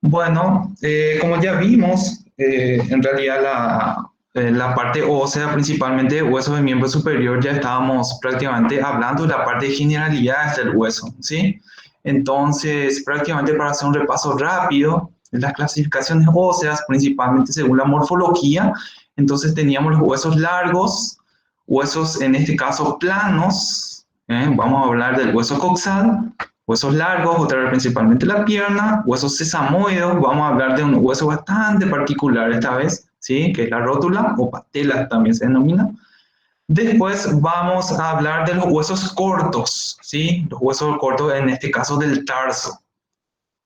Bueno, como ya vimos, en realidad la parte ósea, principalmente huesos del miembro superior, ya estábamos prácticamente hablando de la parte de generalidades del hueso, ¿sí? Entonces, prácticamente para hacer un repaso rápido de las clasificaciones óseas, principalmente según la morfología, entonces teníamos los huesos largos, huesos en este caso planos, vamos a hablar del hueso coxal, huesos largos, otra vez principalmente la pierna, huesos sesamoides, vamos a hablar de un hueso bastante particular esta vez, ¿sí? Que es la rótula o patela también se denomina. Después vamos a hablar de los huesos cortos, ¿sí? Los huesos cortos en este caso del tarso.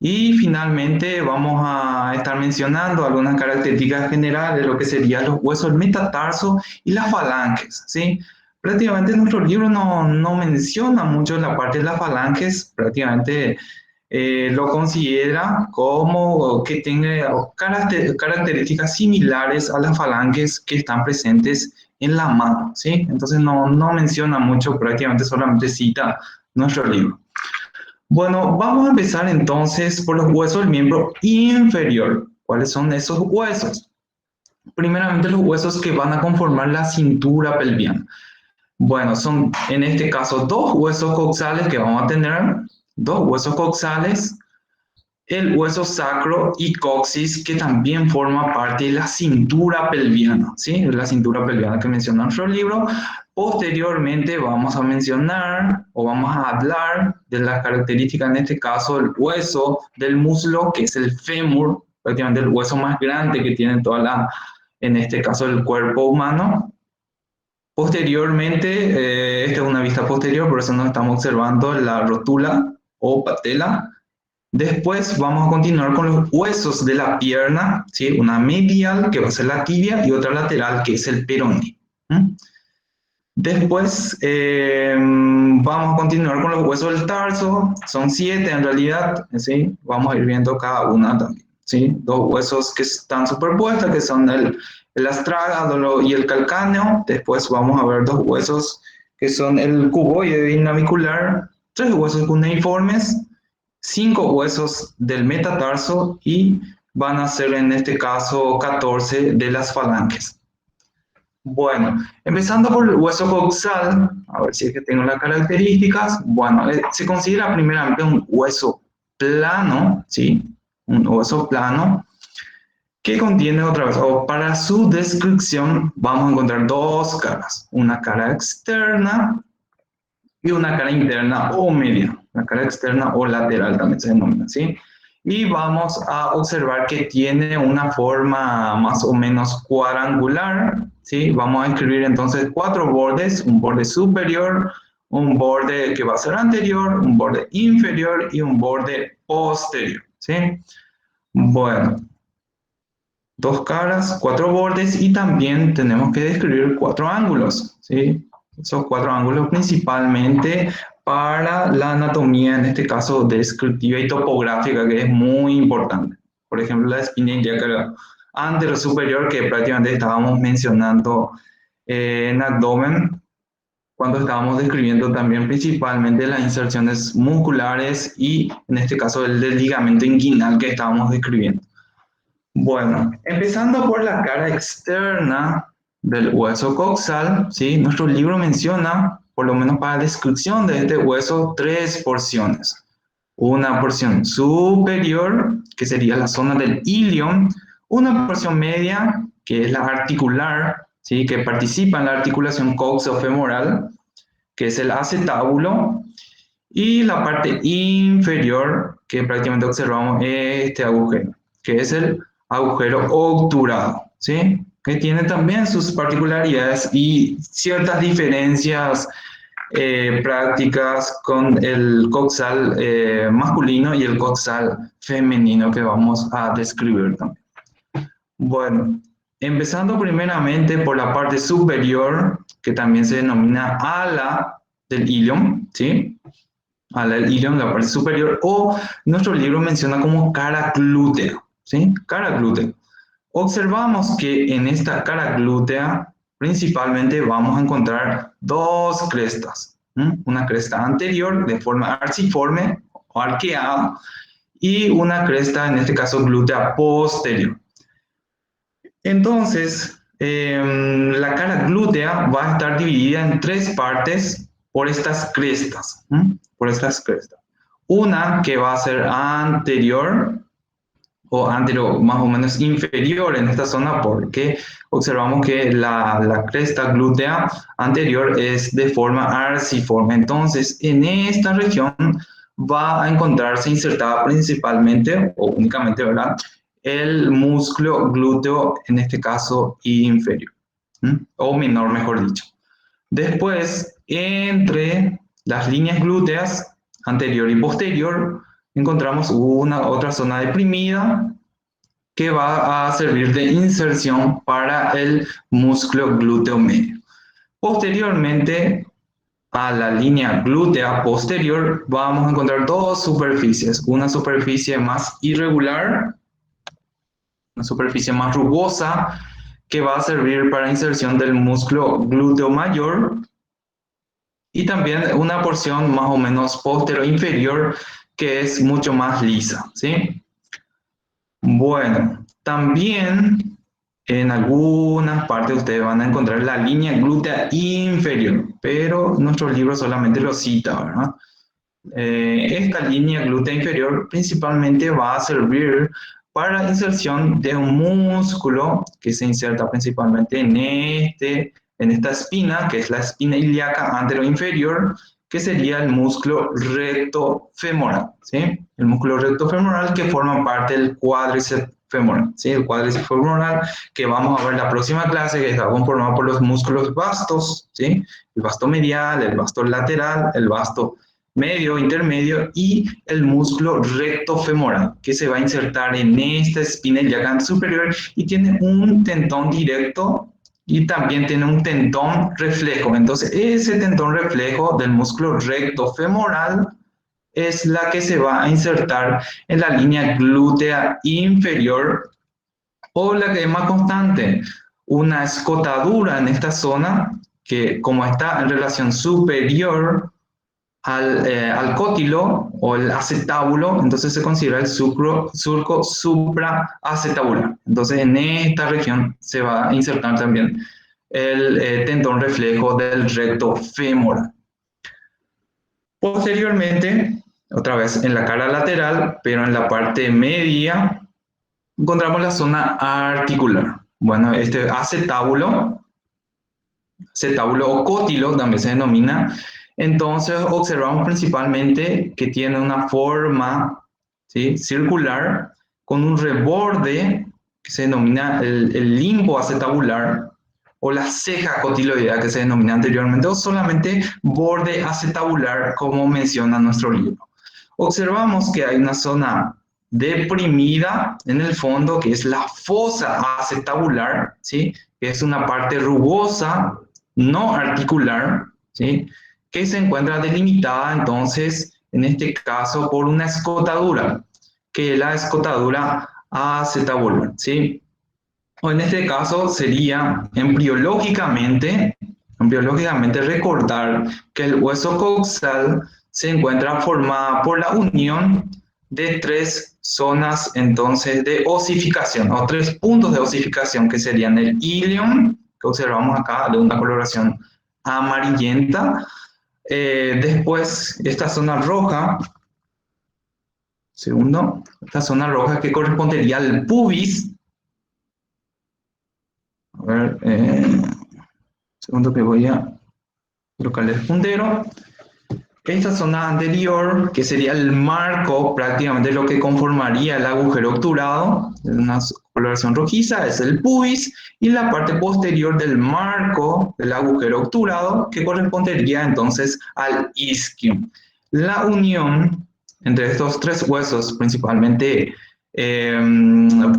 Y finalmente vamos a estar mencionando algunas características generales de lo que serían los huesos del metatarso y las falanges, ¿sí? Prácticamente nuestro libro no menciona mucho la parte de las falanges, prácticamente lo considera como que tenga características similares a las falanges que están presentes en la mano, ¿sí? Entonces no menciona mucho, prácticamente solamente cita nuestro libro. Bueno, vamos a empezar entonces por los huesos del miembro inferior. ¿Cuáles son esos huesos? Primeramente los huesos que van a conformar la cintura pelviana. Bueno, son en este caso dos huesos coxales que vamos a tener, dos huesos coxales, el hueso sacro y coxis que también forma parte de la cintura pelviana, ¿sí? La cintura pelviana que menciona nuestro libro. Posteriormente vamos a mencionar o vamos a hablar de las características, en este caso, del hueso del muslo, que es el fémur, prácticamente el hueso más grande que tiene en este caso, el cuerpo humano. Posteriormente, esta es una vista posterior, por eso no estamos observando la rótula o patela. Después vamos a continuar con los huesos de la pierna, ¿sí? Una medial, que va a ser la tibia, y otra lateral, que es el peroné. Después vamos a continuar con los huesos del tarso, son 7 en realidad, ¿sí? Vamos a ir viendo cada una también, ¿sí? Dos huesos que están superpuestos, que son el astrágalo y el calcáneo. Después vamos a ver dos huesos que son el cuboide y navicular, tres huesos cuneiformes, 5 huesos del metatarso y van a ser en este caso 14 de las falanges. Bueno, empezando por el hueso coxal, a ver si es que tengo las características. Bueno, se considera primeramente un hueso plano, ¿sí? Un hueso plano que contiene otra vez, o para su descripción vamos a encontrar dos caras, una cara externa y una cara interna o media, la cara externa o lateral también se denomina, ¿sí? Y vamos a observar que tiene una forma más o menos cuadrangular, ¿sí? Vamos a escribir entonces 4 bordes, un borde superior, un borde que va a ser anterior, un borde inferior y un borde posterior, ¿sí? Bueno, dos caras, 4 bordes y también tenemos que describir 4 ángulos, ¿sí? Esos 4 ángulos principalmente para la anatomía, en este caso descriptiva y topográfica, que es muy importante. Por ejemplo, la espina ilíaca anterosuperior, que prácticamente estábamos mencionando en abdomen, cuando estábamos describiendo también principalmente las inserciones musculares y en este caso el del ligamento inguinal que estábamos describiendo. Bueno, empezando por la cara externa del hueso coxal, ¿sí? Nuestro libro menciona, por lo menos para la descripción de este hueso, 3 porciones. Una porción superior, que sería la zona del ilion, una porción media, que es la articular, ¿sí? Que participa en la articulación coxofemoral, que es el acetábulo, y la parte inferior, que prácticamente observamos este agujero, que es el agujero obturado, ¿sí? Que tiene también sus particularidades y ciertas diferencias prácticas con el coxal masculino y el coxal femenino que vamos a describir también. Bueno, empezando primeramente por la parte superior, que también se denomina ala del ilion, ¿sí? Ala del ilion, la parte superior, o nuestro libro menciona como cara glútea, ¿sí? Cara glútea. Observamos que en esta cara glútea principalmente vamos a encontrar dos crestas, ¿sí? Una cresta anterior de forma arciforme o arqueada y una cresta, en este caso glútea posterior. Entonces, la cara glútea va a estar dividida en tres partes por estas crestas, por estas crestas. Una que va a ser anterior, o anterior, más o menos inferior en esta zona, porque observamos que la cresta glútea anterior es de forma arciforme. Entonces, en esta región va a encontrarse insertada principalmente, o únicamente, ¿verdad?, el músculo glúteo, en este caso inferior, o menor, mejor dicho. Después, entre las líneas glúteas anterior y posterior, encontramos otra zona deprimida que va a servir de inserción para el músculo glúteo medio. Posteriormente, a la línea glútea posterior, vamos a encontrar dos superficies. Una superficie más irregular, una superficie más rugosa, que va a servir para inserción del músculo glúteo mayor, y también una porción más o menos posterior inferior que es mucho más lisa, ¿sí? Bueno, también en algunas partes ustedes van a encontrar la línea glútea inferior, pero nuestro libro solamente lo cita, ¿verdad? Esta línea glútea inferior principalmente va a servir para la inserción de un músculo que se inserta principalmente en esta espina, que es la espina ilíaca anteroinferior, que sería el músculo recto femoral, ¿sí? El músculo recto femoral que forma parte del cuádriceps femoral, ¿sí? El cuádriceps femoral que vamos a ver en la próxima clase, que está conformado por los músculos vastos, ¿sí? El vasto medial, el vasto lateral, el vasto medio, intermedio y el músculo recto femoral, que se va a insertar en esta espina ilíaca superior y tiene un tendón directo y también tiene un tendón reflejo. Entonces, ese tendón reflejo del músculo recto femoral es la que se va a insertar en la línea glútea inferior, o la que es más constante, una escotadura en esta zona que, como está en relación superior al cótilo o el acetábulo, entonces se considera el surco supraacetabular. Entonces en esta región se va a insertar también el tendón reflejo del recto femoral. Posteriormente, otra vez en la cara lateral, pero en la parte media, encontramos la zona articular. Bueno, este acetábulo o cótilo también se denomina. Entonces observamos principalmente que tiene una forma, ¿sí?, circular con un reborde que se denomina el limbo acetabular, o la ceja cotiloidea que se denomina anteriormente, o solamente borde acetabular como menciona nuestro libro. Observamos que hay una zona deprimida en el fondo que es la fosa acetabular, ¿sí?, que es una parte rugosa, no articular, ¿sí?, que se encuentra delimitada entonces, en este caso, por una escotadura, que es la escotadura acetabular, ¿sí? O en este caso sería embriológicamente recordar que el hueso coxal se encuentra formada por la unión de tres zonas entonces de osificación, o tres puntos de osificación, que serían el ilion, que observamos acá de una coloración amarillenta. Después, esta zona roja, esta zona roja que correspondería al pubis. A ver, segundo que voy a colocarle el puntero. Esta zona anterior, que sería el marco, prácticamente lo que conformaría el agujero obturado, de una coloración rojiza, es el pubis, y la parte posterior del marco del agujero obturado, que correspondería entonces al isquium. La unión entre estos tres huesos, principalmente,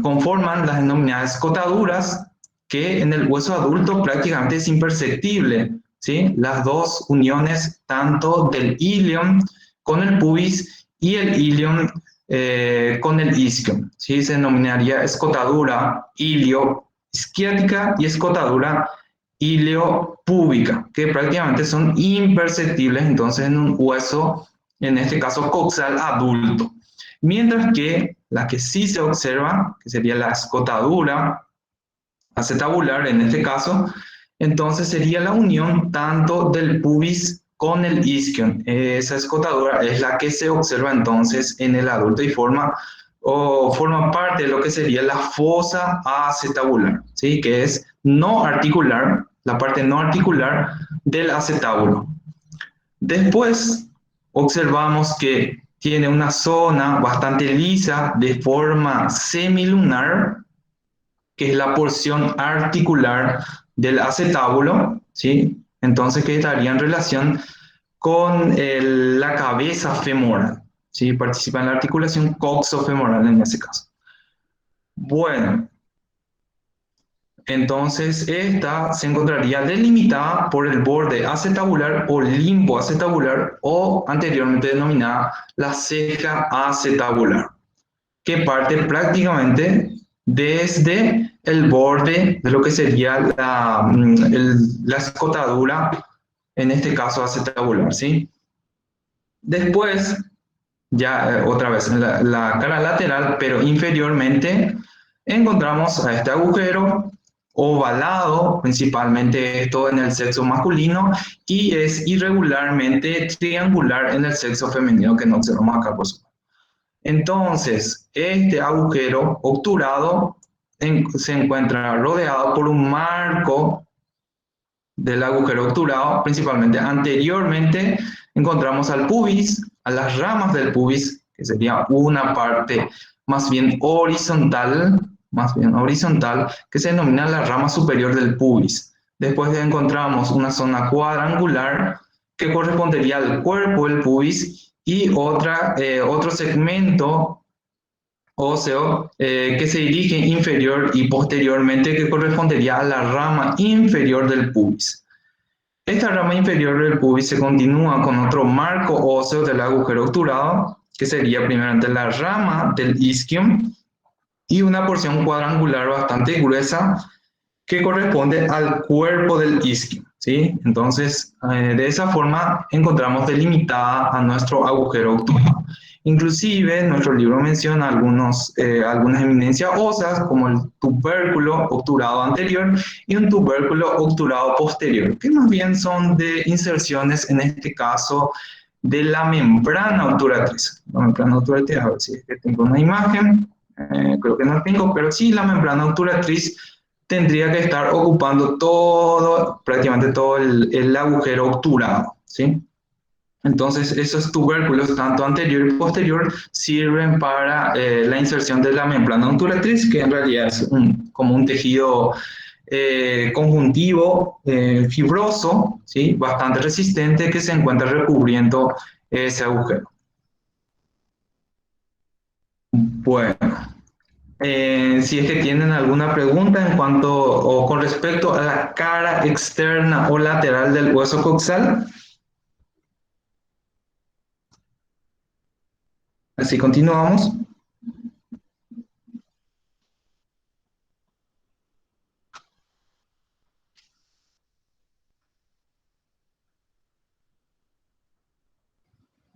conforman las denominadas escotaduras, que en el hueso adulto prácticamente es imperceptible, ¿sí? Las dos uniones, tanto del ilion con el pubis y el ilion con el isquium, ¿sí? Se denominaría escotadura ilioisquiática y escotadura iliopúbica, que prácticamente son imperceptibles entonces en un hueso, en este caso coxal adulto. Mientras que la que sí se observa, que sería la escotadura acetabular en este caso, entonces sería la unión tanto del pubis con el isquion. Esa escotadura es la que se observa entonces en el adulto y forma parte de lo que sería la fosa acetabular, ¿sí? Que es no articular, la parte no articular del acetábulo. Después observamos que tiene una zona bastante lisa de forma semilunar, que es la porción articular del acetábulo, ¿sí? Entonces, que estaría en relación con la cabeza femoral, ¿sí? Participa en la articulación coxofemoral en ese caso. Bueno, entonces esta se encontraría delimitada por el borde acetabular o limbo acetabular o anteriormente denominada la ceja acetabular, que parte prácticamente desde el borde de lo que sería la escotadura, en este caso acetabular, ¿sí? Después, ya otra vez en la cara lateral, pero inferiormente, encontramos a este agujero ovalado, principalmente esto en el sexo masculino, y es irregularmente triangular en el sexo femenino, que no observamos acá, por supuesto. Entonces, este agujero obturado se encuentra rodeado por un marco del agujero obturado, principalmente anteriormente encontramos al pubis, a las ramas del pubis, que sería una parte más bien horizontal, que se denomina la rama superior del pubis. Después encontramos una zona cuadrangular que correspondería al cuerpo del pubis y otro segmento óseo que se dirige inferior y posteriormente que correspondería a la rama inferior del pubis. Esta rama inferior del pubis se continúa con otro marco óseo del agujero obturado, que sería primeramente la rama del isquion, y una porción cuadrangular bastante gruesa que corresponde al cuerpo del isquion, ¿sí? Entonces, de esa forma encontramos delimitada a nuestro agujero obturado. Inclusive, nuestro libro menciona algunas eminencias óseas, como el tubérculo obturado anterior y un tubérculo obturado posterior, que más bien son de inserciones, en este caso, de la membrana obturatriz. La membrana obturatriz, a ver si es que tengo una imagen, creo que no tengo, pero sí, la membrana obturatriz tendría que estar ocupando prácticamente todo el agujero obturado, ¿sí? Entonces, esos tubérculos, tanto anterior y posterior, sirven para la inserción de la membrana obturatriz, que en realidad es como un tejido conjuntivo fibroso, ¿sí? Bastante resistente, que se encuentra recubriendo ese agujero. Bueno, si es que tienen alguna pregunta en cuanto o con respecto a la cara externa o lateral del hueso coxal. Así continuamos.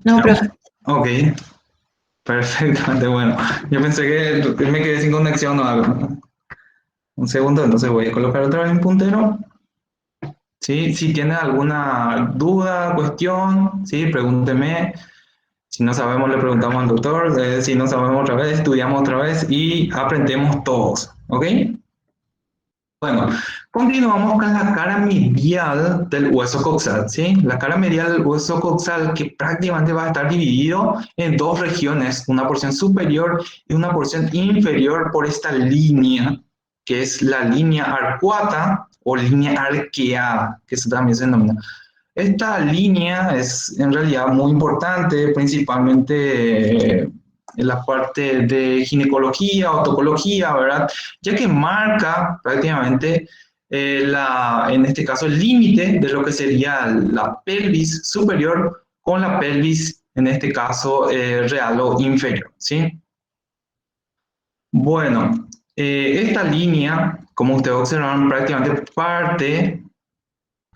No, profe. Ok, perfectamente bueno. Yo pensé que me quedé sin conexión o algo. Un segundo, entonces voy a colocar otra vez mi puntero. ¿Sí? Si tienen alguna duda, cuestión, ¿sí? Pregúnteme. Si no sabemos, le preguntamos al doctor. Si no sabemos otra vez, estudiamos otra vez y aprendemos todos. ¿Ok? Bueno, continuamos con la cara medial del hueso coxal, ¿sí? La cara medial del hueso coxal que prácticamente va a estar dividido en dos regiones, una porción superior y una porción inferior por esta línea, que es la línea arcuata o línea arqueada, que eso también se denomina. Esta línea es en realidad muy importante, principalmente en la parte de ginecología o tocología, ¿verdad? Ya que marca prácticamente en este caso, el límite de lo que sería la pelvis superior con la pelvis, en este caso, real o inferior, ¿sí? Bueno, esta línea, como ustedes observan, prácticamente parte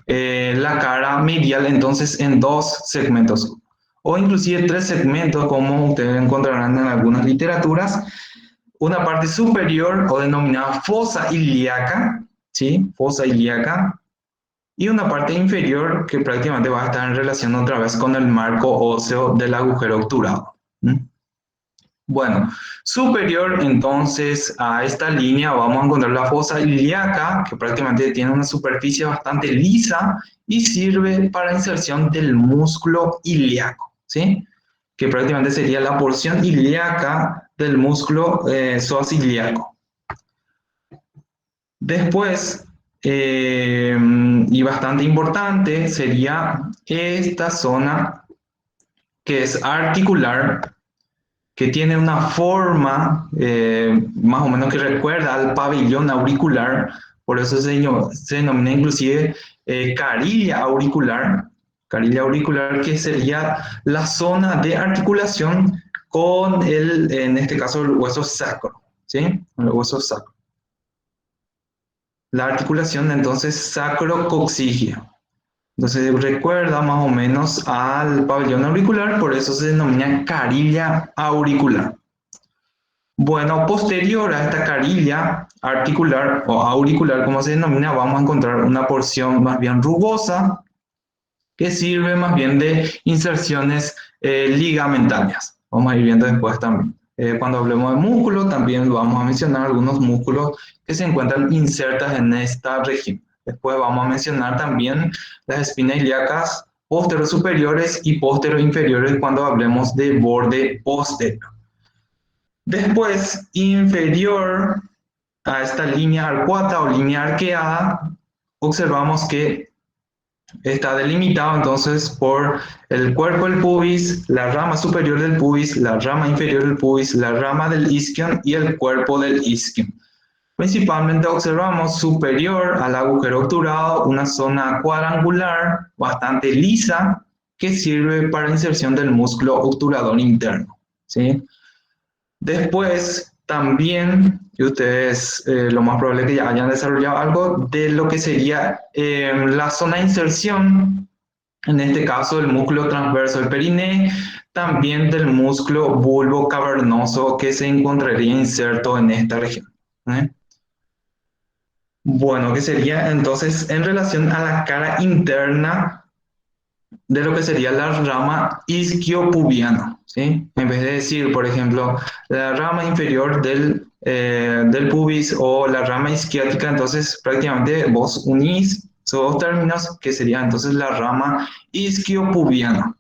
la cara medial entonces en dos segmentos. o inclusive tres segmentos, como ustedes encontrarán en algunas literaturas. Una parte superior o denominada fosa ilíaca, ¿sí? Fosa ilíaca, y una parte inferior que prácticamente va a estar en relación otra vez con el marco óseo del agujero obturado. Bueno, superior entonces a esta línea vamos a encontrar la fosa ilíaca, que prácticamente tiene una superficie bastante lisa y sirve para inserción del músculo ilíaco, ¿sí? Que prácticamente sería la porción ilíaca del músculo psoas ilíaco. Después, y bastante importante, sería esta zona que es articular, que tiene una forma más o menos que recuerda al pabellón auricular, por eso se denomina inclusive carilla auricular, que sería la zona de articulación con en este caso, el hueso sacro, ¿sí? El hueso sacro. La articulación entonces sacrococcígea. Entonces recuerda más o menos al pabellón auricular, por eso se denomina carilla auricular. Bueno, posterior a esta carilla articular o auricular, como se denomina, vamos a encontrar una porción más bien rugosa que sirve más bien de inserciones ligamentarias. Vamos a ir viendo después también. Cuando hablemos de músculo, también vamos a mencionar algunos músculos que se encuentran insertas en esta región. Después vamos a mencionar también las espinas ilíacas posterior-superiores y posterior-inferiores cuando hablemos de borde posterior. Después, inferior a esta línea arcuata o línea arqueada, observamos que está delimitado entonces por el cuerpo del pubis, la rama superior del pubis, la rama inferior del pubis, la rama del isquion y el cuerpo del isquion. Principalmente observamos superior al agujero obturado una zona cuadrangular bastante lisa que sirve para inserción del músculo obturador interno, ¿sí? Después, también, y ustedes lo más probable es que ya hayan desarrollado algo de lo que sería la zona de inserción, en este caso el músculo transverso del perineo, también del músculo bulbo cavernoso que se encontraría inserto en esta región. Bueno, que sería entonces en relación a la cara interna de lo que sería la rama isquiopubiana, ¿sí? En vez de decir, por ejemplo, la rama inferior del pubis o la rama isquiática, entonces prácticamente vos unís esos dos términos, que sería entonces la rama isquiopubiana.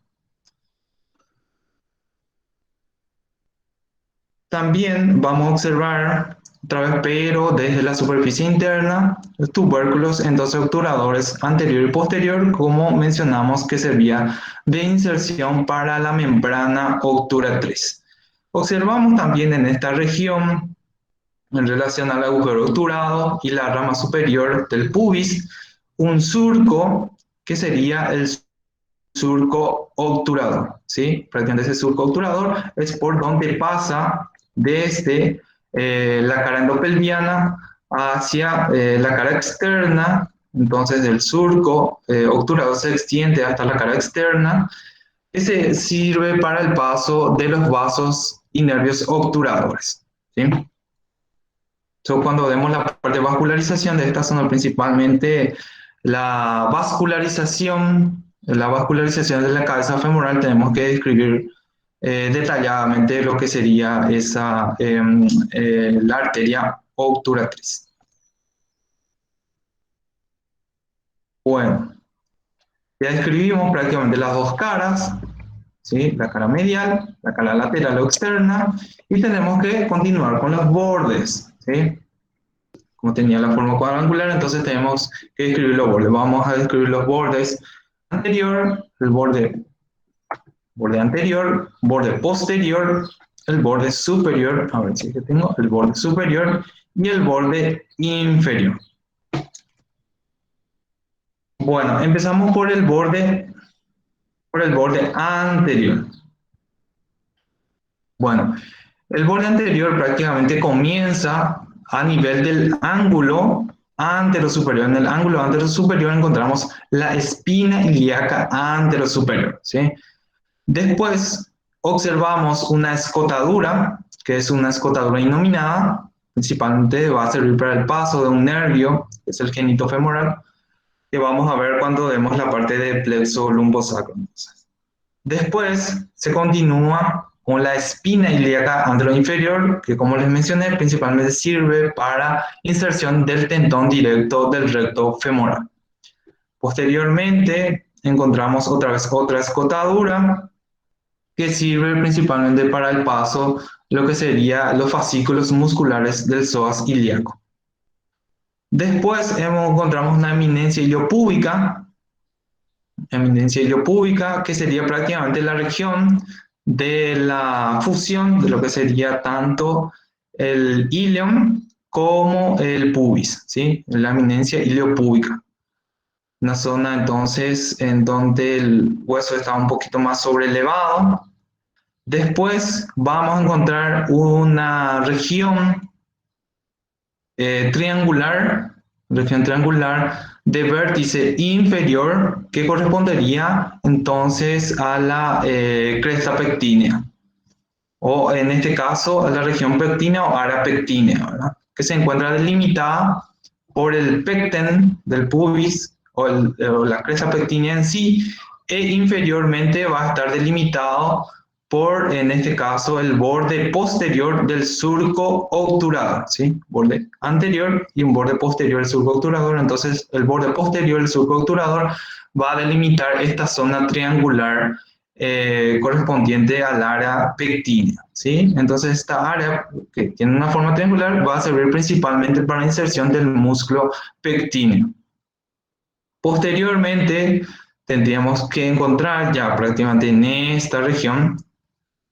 También vamos a observar otra vez, pero desde la superficie interna, los tubérculos entonces obturadores anterior y posterior, como mencionamos que servía de inserción para la membrana obturatriz. Observamos también en esta región, en relación al agujero obturado y la rama superior del pubis, un surco que sería el surco obturador, ¿sí? Prácticamente ese surco obturador es por donde pasa desde la cara endopelviana hacia la cara externa. Entonces el surco obturador se extiende hasta la cara externa, que se sirve para el paso de los vasos y nervios obturadores, ¿sí? Cuando vemos la parte de vascularización de esta zona, principalmente la vascularización de la cabeza femoral, tenemos que describir detalladamente lo que sería la arteria obturatriz. Bueno, ya describimos prácticamente las dos caras, ¿sí? La cara medial, la cara lateral o externa, y tenemos que continuar con los bordes, ¿sí? Como tenía la forma cuadrangular, entonces tenemos que describir los bordes. Vamos a describir los bordes anterior, el borde anterior, borde posterior, el borde superior, a ver si que tengo, el borde superior y el borde inferior. Bueno, empezamos por el borde anterior. Bueno, el borde anterior prácticamente comienza a nivel del ángulo anterosuperior. En el ángulo anterosuperior encontramos la espina ilíaca anterosuperior, ¿sí? Después observamos una escotadura, que es una escotadura innominada, principalmente va a servir para el paso de un nervio, que es el genitofemoral, que vamos a ver cuando vemos la parte de plexo lumbosacro. Después se continúa con la espina ilíaca anteroinferior, que como les mencioné, principalmente sirve para inserción del tendón directo del recto femoral. Posteriormente encontramos otra vez otra escotadura, que sirve principalmente para el paso lo que serían los fascículos musculares del psoas ilíaco. Después encontramos una eminencia iliopúbica, que sería prácticamente la región de la fusión de lo que sería tanto el ilion como el pubis, ¿sí? La eminencia iliopúbica. Una zona entonces en donde el hueso está un poquito más sobrelevado. Después vamos a encontrar una región triangular de vértice inferior que correspondería entonces a la cresta pectínea, o en este caso a la región pectínea o área pectínea, ¿verdad? Que se encuentra delimitada por el pecten del pubis o la cresta pectínea en sí, e inferiormente va a estar delimitado por, en este caso, el borde posterior del surco obturador, ¿sí? Borde anterior y un borde posterior del surco obturador. Entonces, el borde posterior del surco obturador va a delimitar esta zona triangular correspondiente al área pectínea, ¿sí? Entonces, esta área que tiene una forma triangular va a servir principalmente para la inserción del músculo pectíneo. Posteriormente, tendríamos que encontrar ya prácticamente en esta región,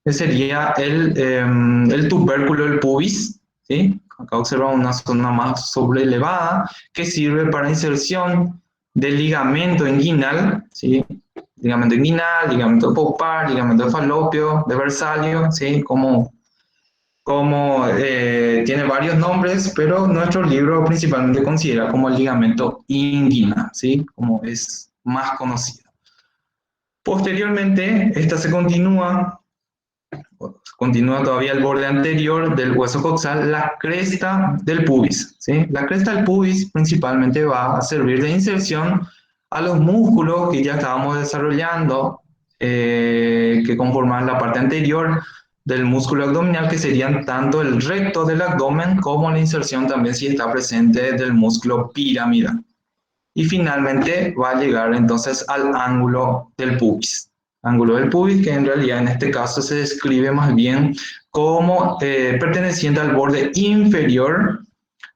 que sería el tubérculo del pubis, ¿sí? Acá observamos una zona más sobrelevada que sirve para inserción del ligamento inguinal, ¿sí? Ligamento inguinal, ligamento poupar, ligamento de falopio, de Versalio, ¿sí? Tiene varios nombres, pero nuestro libro principalmente considera como el ligamento inguinal, ¿sí? Como es más conocido. Posteriormente, esta se continúa todavía el borde anterior del hueso coxal, la cresta del pubis, ¿sí? La cresta del pubis principalmente va a servir de inserción a los músculos que ya estábamos desarrollando, que conforman la parte anterior del músculo abdominal, que serían tanto el recto del abdomen como la inserción también, si está presente, del músculo piramidal. Y finalmente va a llegar entonces al ángulo del pubis. Ángulo del pubis, que en realidad en este caso se describe más bien como perteneciente al borde inferior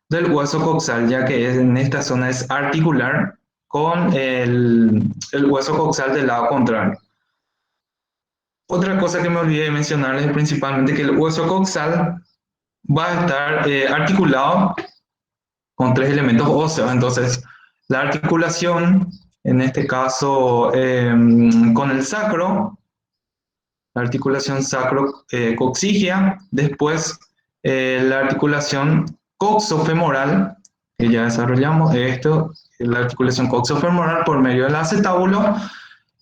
del hueso coxal, ya que en esta zona es articular con el hueso coxal del lado contrario. Otra cosa que me olvidé de mencionar es principalmente que el hueso coxal va a estar articulado con 3 elementos óseos. Entonces, la articulación, en este caso con el sacro, la articulación sacro-coxigia, después la articulación coxofemoral, que ya desarrollamos esto, la articulación coxofemoral por medio del acetábulo,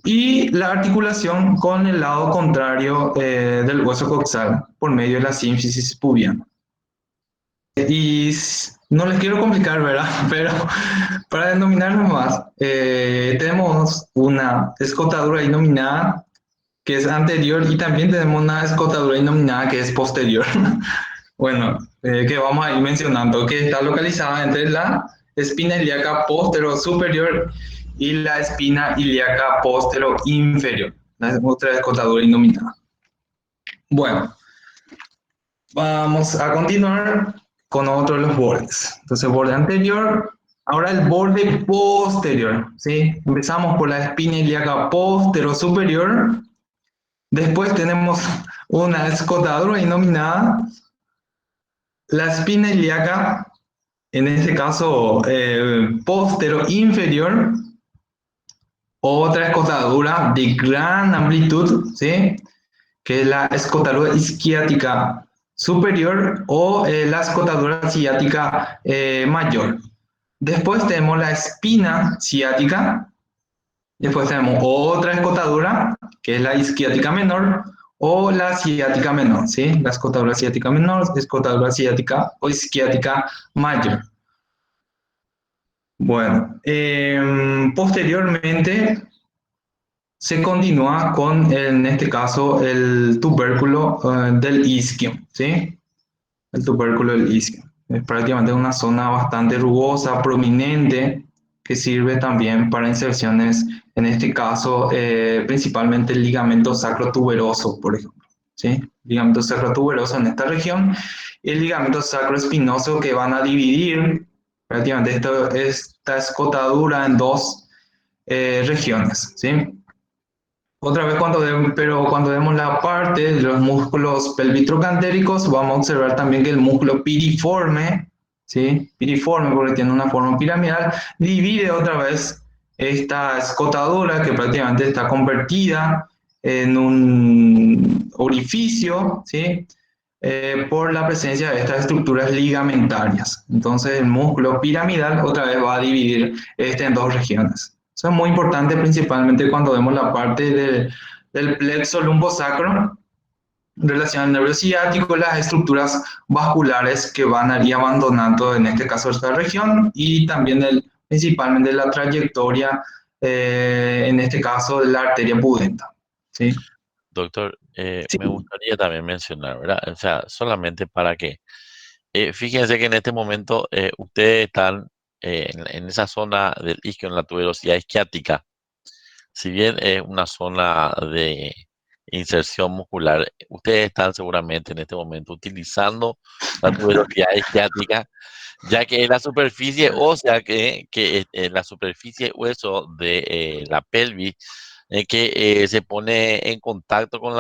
y la articulación con el lado contrario del hueso coxal por medio de la sínfisis pubiana. Y no les quiero complicar, ¿verdad? Pero para denominarlo más, tenemos una escotadura innominada que es anterior y también tenemos una escotadura innominada que es posterior. Bueno, que vamos a ir mencionando, que está localizada entre la espina ilíaca postero superior y la espina ilíaca postero inferior, la otra escotadura innominada. Bueno, vamos a continuar con otro de los bordes. Entonces, borde anterior, ahora el borde posterior, ¿sí? Empezamos por la espina ilíaca postero superior, después tenemos una escotadura denominada la espina ilíaca, en este caso postero inferior, otra escotadura de gran amplitud, ¿sí? Que es la escotadura isquiática superior o la escotadura ciática mayor. Después tenemos la espina ciática, Después tenemos otra escotadura, que es la isquiática menor o la ciática menor, ¿sí? La escotadura ciática menor, escotadura ciática o isquiática mayor. Bueno, posteriormente se continúa con, en este caso, el tubérculo del isquio, ¿sí? El tubérculo del isquio. Es prácticamente una zona bastante rugosa, prominente, que sirve también para inserciones, en este caso, principalmente el ligamento sacrotuberoso, por ejemplo, ¿sí? Ligamento sacrotuberoso en esta región y el ligamento sacroespinoso que van a dividir prácticamente esta escotadura en dos regiones, ¿sí? Otra vez, pero cuando vemos la parte de los músculos pelvitrocantéricos, vamos a observar también que el músculo piriforme, ¿sí? Piriforme porque tiene una forma piramidal, divide otra vez esta escotadura que prácticamente está convertida en un orificio, ¿sí? Por la presencia de estas estructuras ligamentarias. Entonces el músculo piramidal otra vez va a dividir este en dos regiones. Eso es muy importante principalmente cuando vemos la parte del plexo lumbosacro en relación al nervio ciático, las estructuras vasculares que van a ir abandonando en este caso esta región y también principalmente la trayectoria, en este caso de la arteria pudenta. ¿Sí? Doctor, Sí. me gustaría también mencionar, ¿verdad? O sea, solamente para que, fíjense que en este momento ustedes están en esa zona del isquio, en la tuberosidad isquiática. Si bien es una zona de inserción muscular, ustedes están seguramente en este momento utilizando la tuberosidad isquiática, ya que es la superficie ósea que es la superficie hueso de la pelvis, que se pone en contacto con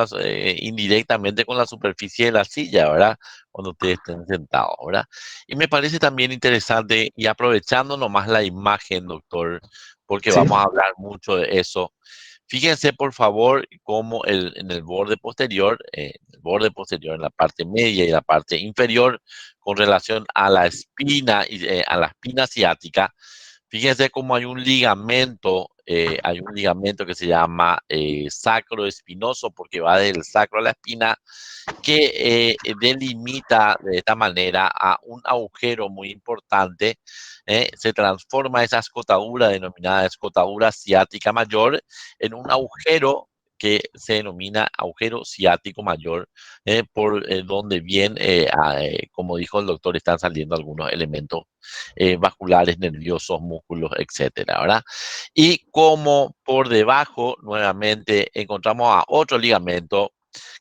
indirectamente con la superficie de la silla, ¿verdad? Cuando ustedes estén sentados, ¿verdad? Y me parece también interesante, y aprovechando nomás la imagen, doctor, porque Sí. vamos a hablar mucho de eso. Fíjense, por favor, cómo en el borde posterior, en la parte media y la parte inferior, con relación a la espina, a la espina ciática, fíjense cómo hay un ligamento que se llama sacroespinoso, porque va del sacro a la espina, que delimita de esta manera a un agujero muy importante. Se transforma esa escotadura denominada escotadura ciática mayor en un agujero que se denomina agujero ciático mayor, por donde bien, como dijo el doctor, están saliendo algunos elementos vasculares, nerviosos, músculos, etcétera, ¿verdad? Y como por debajo, nuevamente, encontramos a otro ligamento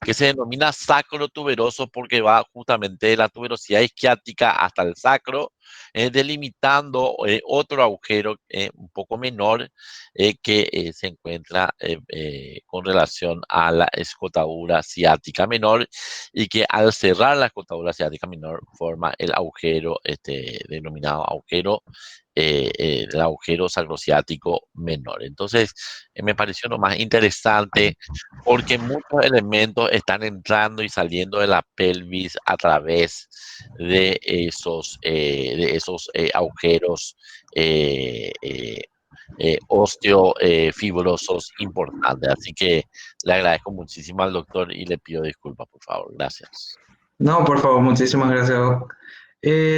que se denomina sacro tuberoso porque va justamente de la tuberosidad isquiática hasta el sacro, delimitando otro agujero un poco menor, que se encuentra con relación a la escotadura ciática menor, y que al cerrar la escotadura ciática menor forma el agujero denominado agujero, el agujero sacrociático menor. Entonces, me pareció lo más interesante porque muchos elementos están entrando y saliendo de la pelvis a través de esos agujeros osteofibrosos importantes. Así que le agradezco muchísimo al doctor y le pido disculpas, por favor. Gracias. No, por favor, muchísimas gracias, Doc.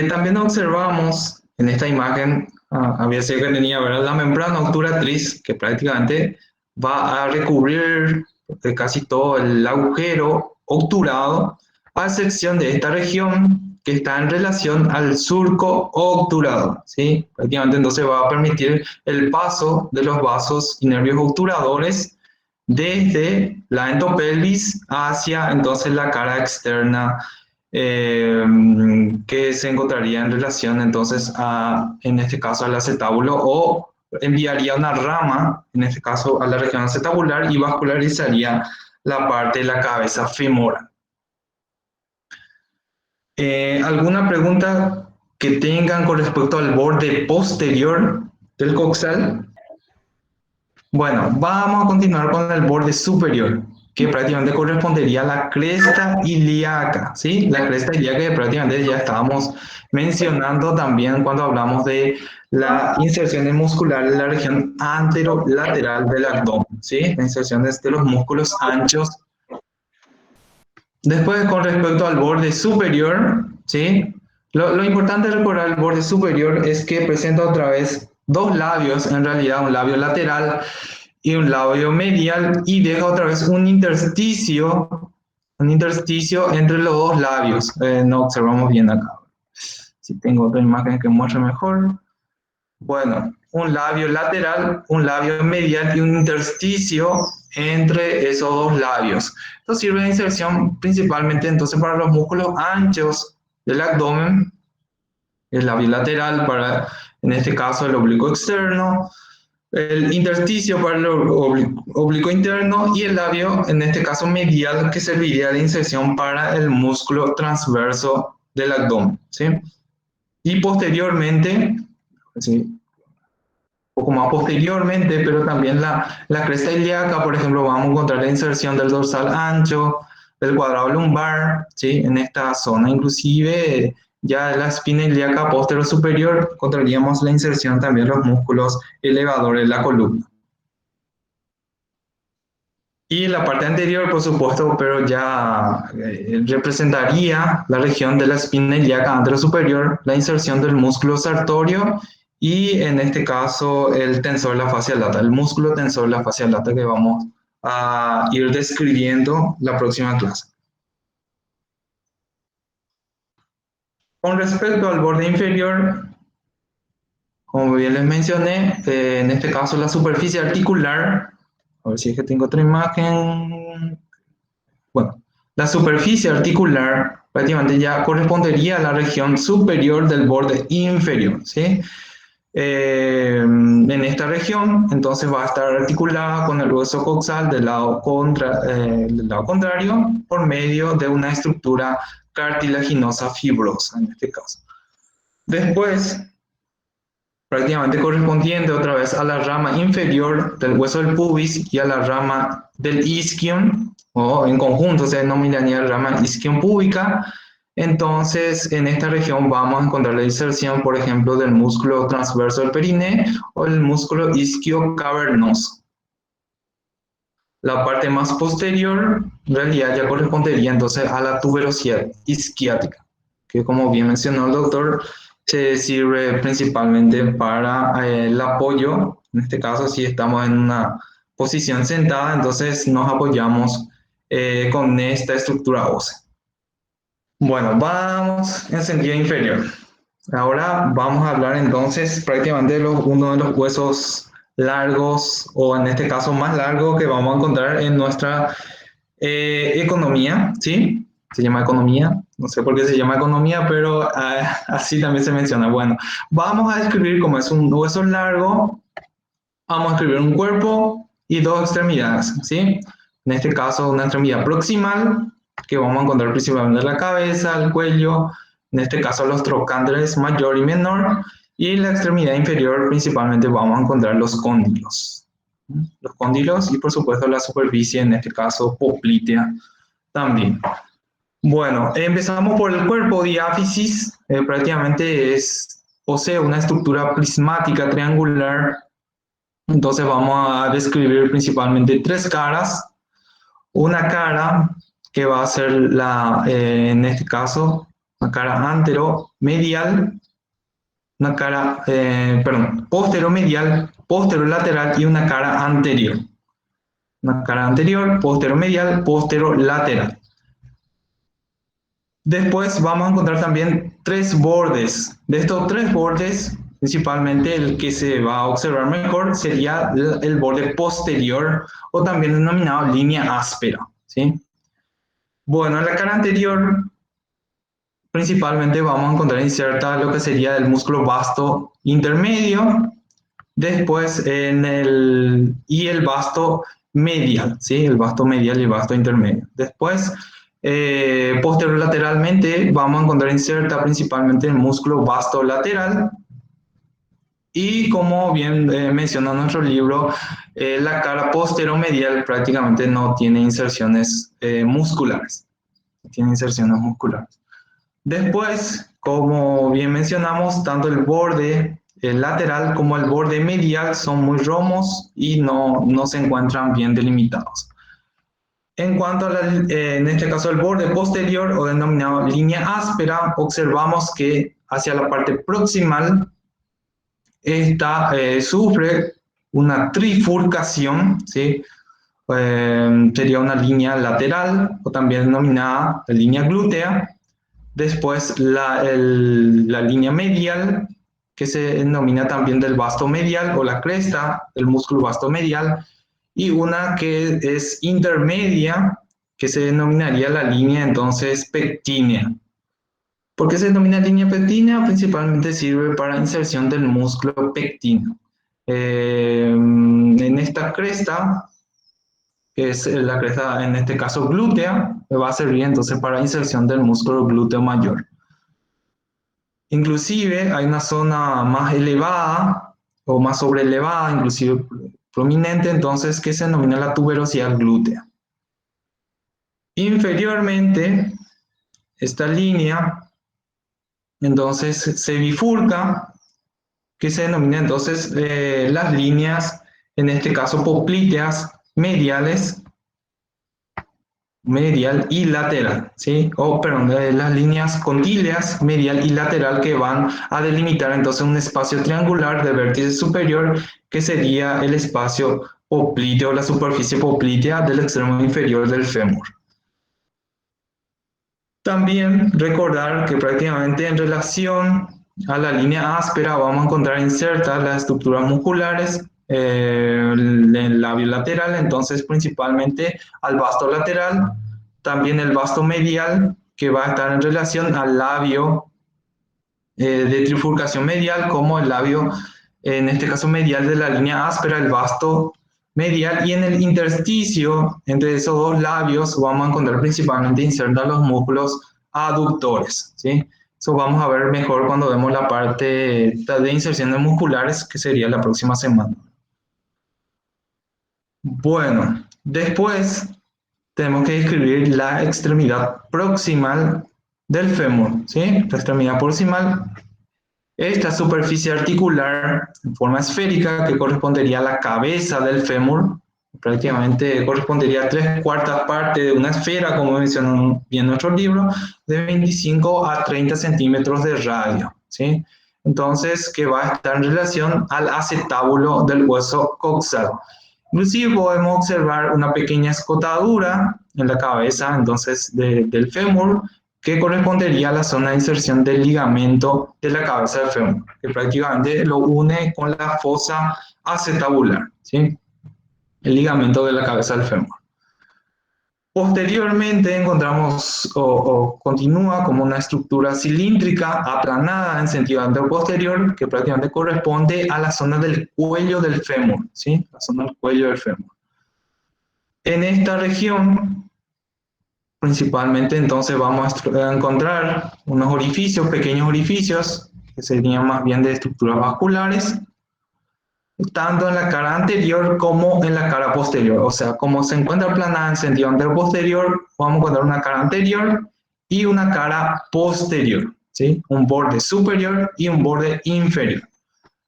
También observamos en esta imagen, había sido que tenía, ¿verdad? La membrana obturatriz, que prácticamente va a recubrir casi todo el agujero obturado, a excepción de esta región que está en relación al surco obturado, ¿sí? Prácticamente entonces va a permitir el paso de los vasos y nervios obturadores desde la endopelvis hacia entonces la cara externa, eh, que se encontraría en relación entonces en este caso al acetábulo, o enviaría una rama, en este caso a la región acetabular, y vascularizaría la parte de la cabeza femoral. ¿Alguna pregunta que tengan con respecto al borde posterior del coxal? Bueno, vamos a continuar con el borde superior. que prácticamente correspondería a la cresta ilíaca, ¿sí? La cresta ilíaca que prácticamente ya estábamos mencionando también cuando hablamos de la inserción muscular en la región anterolateral del abdomen, ¿sí? La inserción de los músculos anchos. Después, con respecto al borde superior, ¿sí? Lo importante de recordar el borde superior es que presenta otra vez dos labios, en realidad un labio lateral y un labio medial, y deja otra vez un intersticio entre los dos labios. No observamos bien acá. Si tengo otra imagen que muestre mejor. Bueno, un labio lateral, un labio medial y un intersticio entre esos dos labios. Esto sirve de inserción principalmente entonces para los músculos anchos del abdomen, el labio lateral para, en este caso, el oblicuo externo, el intersticio para el oblicuo interno y el labio, en este caso medial, que serviría de inserción para el músculo transverso del abdomen, ¿sí? Y posteriormente, ¿sí?, un poco más posteriormente, pero también la cresta ilíaca, por ejemplo, vamos a encontrar la inserción del dorsal ancho, del cuadrado lumbar, ¿sí? En esta zona, inclusive ya la espina ilíaca posterior superior, encontraríamos la inserción también de los músculos elevadores de la columna. Y la parte anterior, por supuesto, pero ya representaría la región de la espina ilíaca anterosuperior, la inserción del músculo sartorio y en este caso el tensor de la fascia lata, el músculo tensor de la fascia lata que vamos a ir describiendo la próxima clase. Con respecto al borde inferior, como bien les mencioné, en este caso la superficie articular, a ver si es que tengo otra imagen. Bueno, la superficie articular prácticamente ya correspondería a la región superior del borde inferior, ¿sí? En esta región, entonces va a estar articulada con el hueso coxal del lado contrario por medio de una estructura cartilaginosa fibrosa, en este caso. Después, prácticamente correspondiente otra vez a la rama inferior del hueso del pubis y a la rama del isquion, o en conjunto se denominaría rama isquion púbica. Entonces, en esta región vamos a encontrar la inserción, por ejemplo, del músculo transverso del perineo o el músculo isquio cavernoso. La parte más posterior, en realidad, ya correspondería entonces a la tuberosidad isquiática, que como bien mencionó el doctor, se sirve principalmente para el apoyo. En este caso, si estamos en una posición sentada, entonces nos apoyamos con esta estructura ósea. Bueno, vamos en sentido inferior. Ahora vamos a hablar entonces prácticamente de uno de los huesos largos, o en este caso más largo, que vamos a encontrar en nuestra economía, ¿sí? Se llama economía, no sé por qué se llama economía, pero así también se menciona. Bueno, vamos a describir cómo es un hueso largo, vamos a escribir un cuerpo y dos extremidades, ¿sí? En este caso una extremidad proximal, que vamos a encontrar principalmente la cabeza, el cuello, en este caso los trocánteres mayor y menor, y la extremidad inferior principalmente vamos a encontrar los cóndilos. Los cóndilos y por supuesto la superficie, en este caso poplitea también. Bueno, empezamos por el cuerpo. Diáfisis, prácticamente posee una estructura prismática triangular. Entonces vamos a describir principalmente tres caras. Una cara que va a ser en este caso, una cara anteromedial, una cara, posteromedial, posterolateral y una cara anterior. Una cara anterior, posteromedial, posterolateral. Después vamos a encontrar también tres bordes. De estos tres bordes, principalmente el que se va a observar mejor sería el borde posterior, o también denominado línea áspera, ¿sí? Bueno, en la cara anterior, principalmente vamos a encontrar inserta lo que sería el músculo vasto intermedio, después y el vasto medial, ¿sí? El vasto medial y el vasto intermedio. Después, posterolateralmente, vamos a encontrar inserta principalmente el músculo vasto lateral, Y como bien menciona nuestro libro, la cara posteromedial prácticamente no tiene inserciones musculares. Tiene inserciones musculares. Después, como bien mencionamos, tanto el borde lateral como el borde medial son muy romos y no se encuentran bien delimitados. En cuanto a en este caso el borde posterior o denominado línea áspera, observamos que hacia la parte proximal esta sufre una trifurcación, ¿sí? Sería una línea lateral o también denominada línea glútea. Después la línea medial, que se denomina también del vasto medial o la cresta del músculo vasto medial, y una que es intermedia, que se denominaría la línea entonces pectínea. ¿Por qué se denomina línea pectínea? Principalmente sirve para inserción del músculo pectino. En esta cresta, que es la cresta en este caso glútea, va a servir entonces para inserción del músculo glúteo mayor. Inclusive hay una zona más elevada o más sobrelevada, inclusive prominente, entonces que se denomina la tuberosidad glútea. Inferiormente, esta línea entonces se bifurca, que se denomina entonces las líneas, en este caso popliteas mediales, medial y lateral, ¿sí? O, perdón, las líneas condíleas, medial y lateral, que van a delimitar entonces un espacio triangular de vértice superior, que sería el espacio popliteo, la superficie poplitea del extremo inferior del fémur. También recordar que prácticamente en relación a la línea áspera vamos a encontrar insertas las estructuras musculares, el labio lateral, entonces principalmente al vasto lateral, también el vasto medial, que va a estar en relación al labio de trifurcación medial, como el labio, en este caso medial de la línea áspera, el vasto medial, y en el intersticio entre esos dos labios vamos a encontrar principalmente insertos los músculos aductores, ¿sí? Eso vamos a ver mejor cuando vemos la parte de inserciones musculares, que sería la próxima semana. Bueno, después tenemos que describir la extremidad proximal del fémur, ¿sí? La extremidad proximal, esta superficie articular en forma esférica que correspondería a la cabeza del fémur, prácticamente correspondería a 3/4 partes de una esfera, como mencionó bien nuestro libro, de 25 a 30 centímetros de radio, ¿sí? Entonces, que va a estar en relación al acetábulo del hueso coxal. Inclusive podemos observar una pequeña escotadura en la cabeza, entonces, del fémur, que correspondería a la zona de inserción del ligamento de la cabeza del fémur, que prácticamente lo une con la fosa acetabular, ¿sí? El ligamento de la cabeza del fémur. Posteriormente encontramos o continúa como una estructura cilíndrica aplanada en sentido anteroposterior, que prácticamente corresponde a la zona del cuello del fémur, ¿sí? La zona del cuello del fémur. En esta región, principalmente, entonces vamos a encontrar unos orificios, pequeños orificios, que serían más bien de estructuras vasculares, tanto en la cara anterior como en la cara posterior. O sea, como se encuentra aplanada en sentido anteroposterior, vamos a encontrar una cara anterior y una cara posterior, ¿sí? Un borde superior y un borde inferior.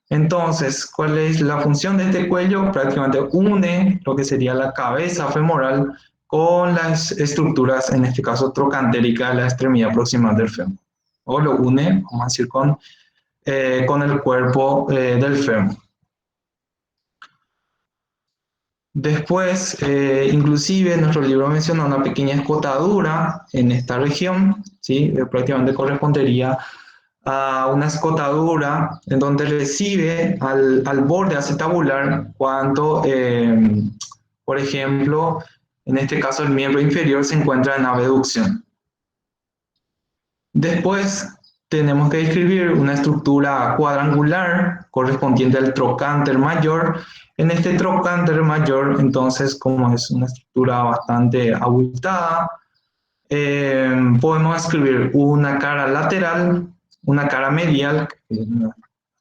Entonces, ¿cuál es la función de este cuello? Prácticamente une lo que sería la cabeza femoral con las estructuras, en este caso trocantéricas, de la extremidad proximal del fémur. O lo une, vamos a decir, con el cuerpo del fémur. Después, inclusive, nuestro libro menciona una pequeña escotadura en esta región, ¿sí? Prácticamente correspondería a una escotadura en donde recibe al borde acetabular cuando, por ejemplo, en este caso el miembro inferior se encuentra en abducción. Después tenemos que describir una estructura cuadrangular correspondiente al trocánter mayor. En este trocánter mayor, entonces, como es una estructura bastante abultada, podemos escribir una cara lateral, una cara medial, que es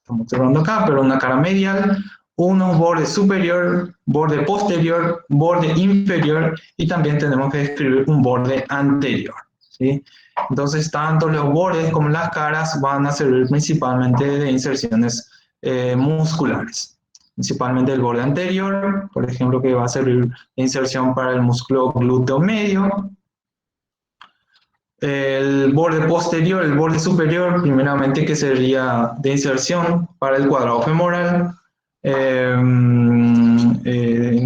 estamos observando acá, pero una cara medial, uno borde superior, borde posterior, borde inferior y también tenemos que describir un borde anterior, ¿sí? Entonces, tanto los bordes como las caras van a servir principalmente de inserciones musculares. Principalmente el borde anterior, por ejemplo, que va a servir de inserción para el músculo glúteo medio. El borde posterior, el borde superior, primeramente que sería de inserción para el cuadrado femoral en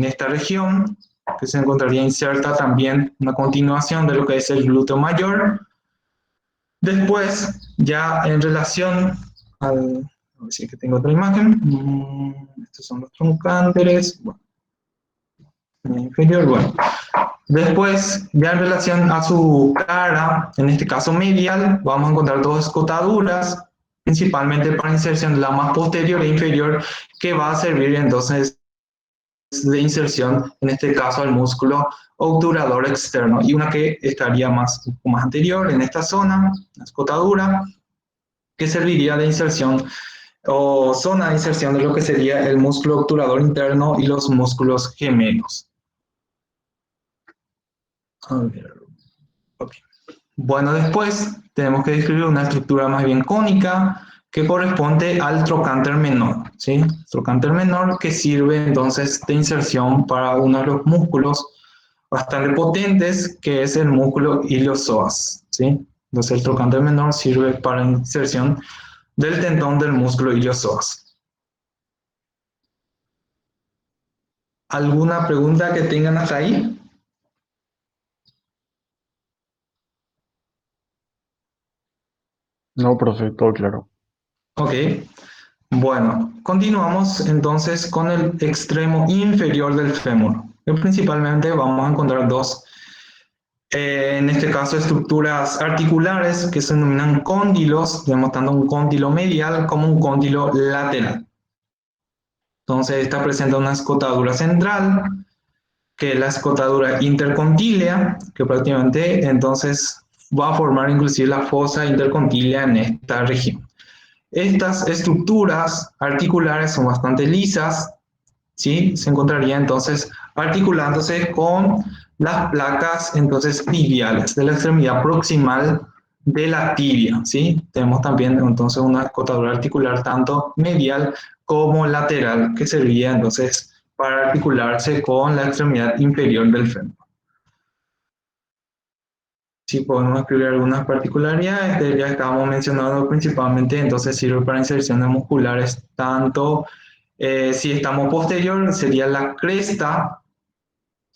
esta región, que se encontraría inserta también una continuación de lo que es el glúteo mayor. Después, ya en relación al... A ver si que tengo otra imagen. Estos son los trocánteres. Bueno, inferior, bueno. Después, ya en relación a su cara, en este caso medial, vamos a encontrar dos escotaduras, principalmente para inserción de la más posterior e inferior, que va a servir entonces de inserción, en este caso al músculo obturador externo, y una que estaría más anterior en esta zona, la escotadura, que serviría de inserción o zona de inserción de lo que sería el músculo obturador interno y los músculos gemelos. A ver. Okay. Bueno, después tenemos que describir una estructura más bien cónica que corresponde al trocánter menor, ¿sí? Trocánter menor que sirve entonces de inserción para uno de los músculos bastante potentes, que es el músculo iliosoas, ¿sí? Entonces el trocánter menor sirve para inserción del tendón del músculo iliosoas. ¿Alguna pregunta que tengan hasta ahí? No, profe, todo claro. Ok. Bueno, continuamos entonces con el extremo inferior del fémur. Que principalmente vamos a encontrar dos, en este caso, estructuras articulares que se denominan cóndilos, tanto un cóndilo medial como un cóndilo lateral. Entonces, esta presenta una escotadura central, que es la escotadura intercontílea, que prácticamente entonces va a formar inclusive la fosa intercontílea en esta región. Estas estructuras articulares son bastante lisas, ¿sí? Se encontraría entonces articulándose con las placas entonces tibiales de la extremidad proximal de la tibia, ¿sí? Tenemos también entonces una escotadura articular tanto medial como lateral que serviría entonces para articularse con la extremidad inferior del fémur. Sí, podemos escribir algunas particularidades que ya estábamos mencionando principalmente, entonces sirve para inserciones musculares, tanto si estamos posterior, sería la cresta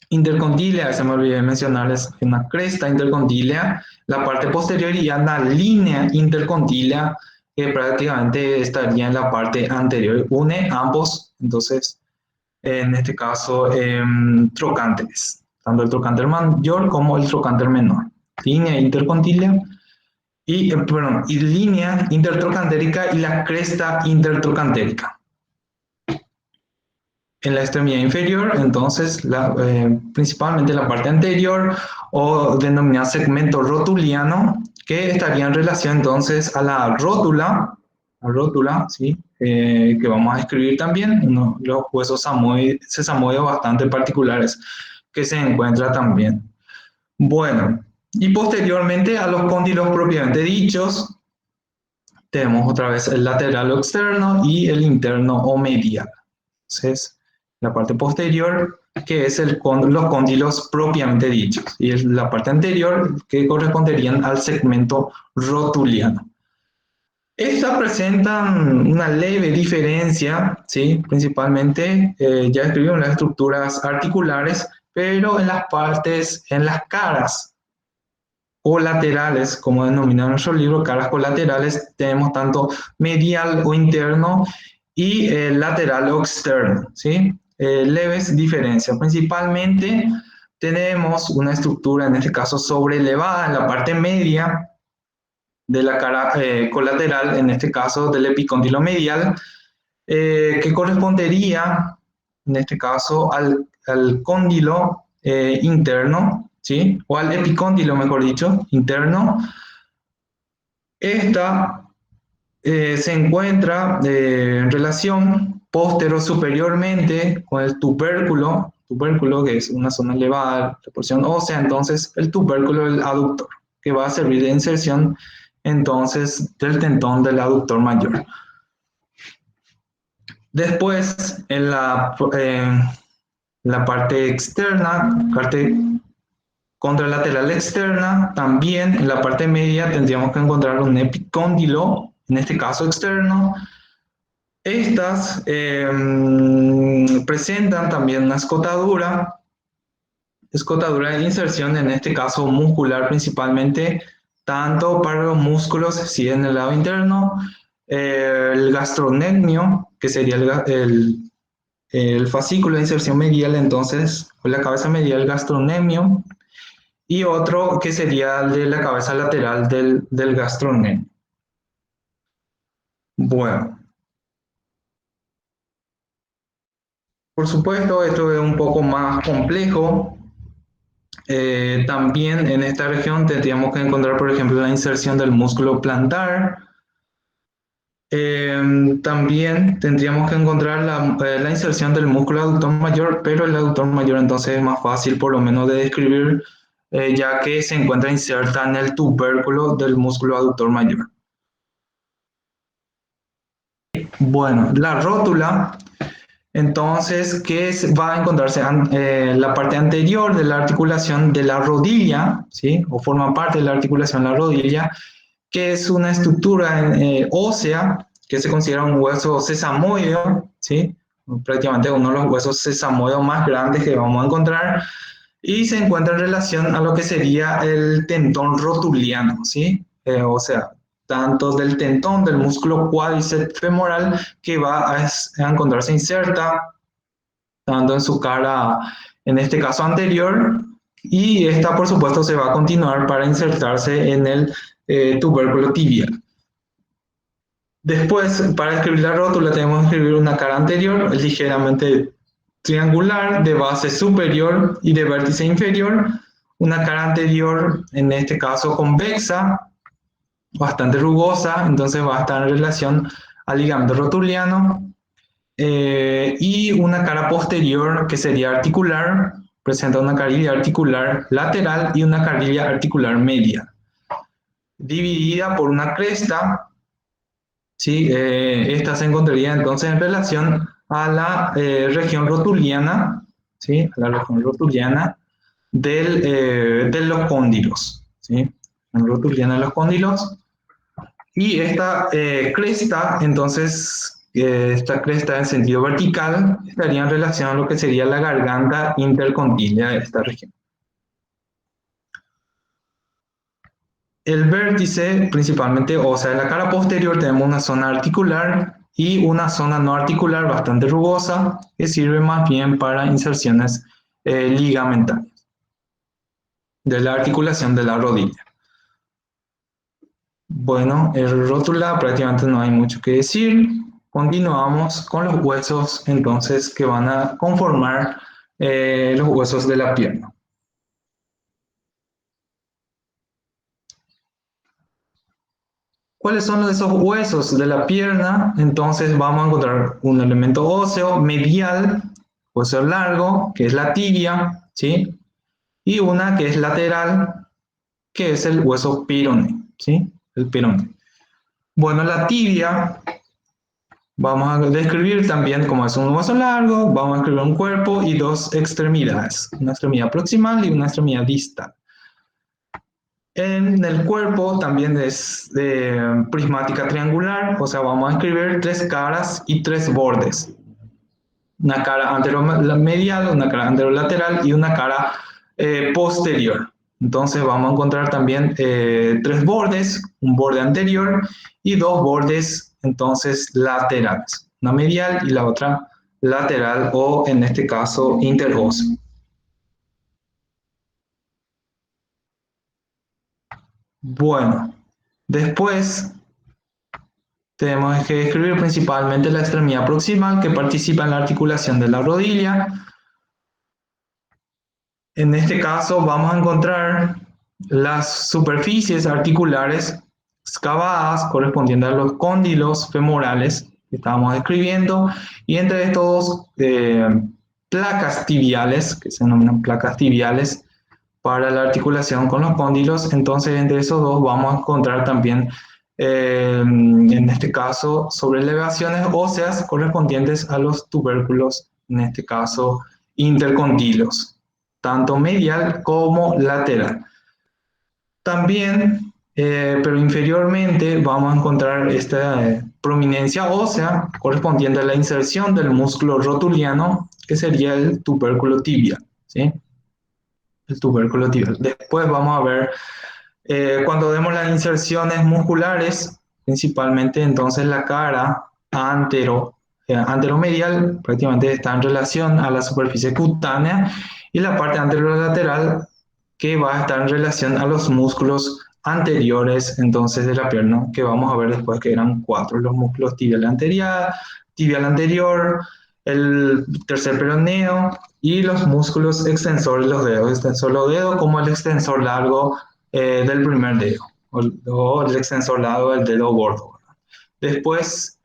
intercondílea, se me olvidé mencionarles, una cresta intercondílea, la parte posterior y una línea intercondílea que prácticamente estaría en la parte anterior, une ambos, entonces, en este caso, trocánteres, tanto el trocánter mayor como el trocánter menor. Línea intercondílea y, y línea intertrocantérica y la cresta intertrocantérica. En la extremidad inferior, entonces, principalmente la parte anterior o denominada segmento rotuliano, que estaría en relación entonces a la rótula, ¿sí? Que vamos a escribir también, los huesos sesamoides bastante particulares que se encuentra también. Bueno, y posteriormente a los cóndilos propiamente dichos, tenemos otra vez el lateral o externo y el interno o medial. Entonces, la parte posterior, que es los cóndilos propiamente dichos, y es la parte anterior, que corresponderían al segmento rotuliano. Estas presentan una leve diferencia, ¿sí? Principalmente, ya escribimos las estructuras articulares, pero en las partes, en las caras colaterales, como denomina nuestro libro, caras colaterales, tenemos tanto medial o interno y lateral o externo, ¿sí? Leves diferencias. Principalmente tenemos una estructura, en este caso, sobrelevada en la parte media de la cara colateral, en este caso del epicóndilo medial, que correspondería, en este caso, al cóndilo interno, ¿sí? O al epicóndilo, mejor dicho, interno. Esta Se encuentra en relación postero-superiormente con el tubérculo que es una zona elevada de porción ósea, entonces el tubérculo del aductor, que va a servir de inserción entonces del tendón del aductor mayor. Después, en la parte externa, parte contralateral externa, también en la parte media tendríamos que encontrar un epicóndilo, en este caso externo. Estas presentan también una escotadura de inserción, en este caso muscular principalmente, tanto para los músculos, si en el lado interno, el gastrocnemio, que sería el fascículo de inserción medial, entonces, con la cabeza medial, el gastrocnemio, y otro que sería el de la cabeza lateral del gastrocnemio. Bueno, por supuesto, esto es un poco más complejo. También en esta región tendríamos que encontrar, por ejemplo, la inserción del músculo plantar. También tendríamos que encontrar la inserción del músculo aductor mayor, pero el aductor mayor entonces es más fácil por lo menos de describir, ya que se encuentra inserta en el tubérculo del músculo aductor mayor. Bueno, la rótula, entonces, va a encontrarse en la parte anterior de la articulación de la rodilla, ¿sí? O forma parte de la articulación de la rodilla, que es una estructura ósea que se considera un hueso sesamoideo, ¿sí? Prácticamente uno de los huesos sesamoideos más grandes que vamos a encontrar, y se encuentra en relación a lo que sería el tendón rotuliano, ¿sí? O sea, tanto del tendón del músculo cuádriceps femoral que va a encontrarse inserta tanto en su cara, en este caso anterior, y esta por supuesto se va a continuar para insertarse en el tubérculo tibial. Después, para escribir la rótula tenemos que escribir una cara anterior ligeramente triangular, de base superior y de vértice inferior, una cara anterior, en este caso convexa, bastante rugosa, entonces va a estar en relación al ligamento rotuliano, y una cara posterior que sería articular, presenta una carilla articular lateral y una carilla articular media, dividida por una cresta, ¿sí? Esta se encontraría entonces en relación a la región rotuliana, ¿sí? A la región rotuliana de los cóndilos, ¿sí? Rotuliana de los cóndilos. Y esta cresta, entonces, esta cresta en sentido vertical, estaría en relación a lo que sería la garganta intercondílea de esta región. El vértice, principalmente, o sea, en la cara posterior tenemos una zona articular y una zona no articular bastante rugosa, que sirve más bien para inserciones ligamentarias de la articulación de la rodilla. Bueno, el rótula prácticamente no hay mucho que decir. Continuamos con los huesos, entonces, que van a conformar los huesos de la pierna. ¿Cuáles son esos huesos de la pierna? Entonces vamos a encontrar un elemento óseo medial, hueso largo, que es la tibia, ¿sí? Y una que es lateral, que es el hueso peroné, ¿sí? El peroné. Bueno, la tibia, vamos a describir también como es un hueso largo, vamos a escribir un cuerpo y dos extremidades, una extremidad proximal y una extremidad distal. En el cuerpo también es de prismática triangular, o sea, vamos a escribir tres caras y tres bordes. Una cara anteromedial, una cara anterolateral y una cara posterior. Entonces vamos a encontrar también tres bordes, un borde anterior y dos bordes entonces laterales, una medial y la otra lateral o en este caso interóseo. Bueno, después tenemos que describir principalmente la extremidad proximal que participa en la articulación de la rodilla. En este caso vamos a encontrar las superficies articulares excavadas correspondiendo a los cóndilos femorales que estábamos describiendo, y entre estos placas tibiales, que se denominan placas tibiales, para la articulación con los cóndilos. Entonces, entre esos dos vamos a encontrar también, en este caso, sobrelevaciones óseas correspondientes a los tubérculos, en este caso, intercondilos, tanto medial como lateral. También, pero inferiormente, vamos a encontrar esta prominencia ósea correspondiente a la inserción del músculo rotuliano, que sería el tubérculo tibial, ¿sí? El tubérculo tibial. Después vamos a ver, cuando vemos las inserciones musculares, principalmente entonces la cara anteromedial prácticamente está en relación a la superficie cutánea, y la parte anterolateral que va a estar en relación a los músculos anteriores entonces de la pierna, que vamos a ver después que eran 4, los músculos tibial anterior, el tercer peroneo y los músculos extensores de los dedos, extensor de los dedos como el extensor largo del primer dedo, o el extensor largo del dedo gordo. Después,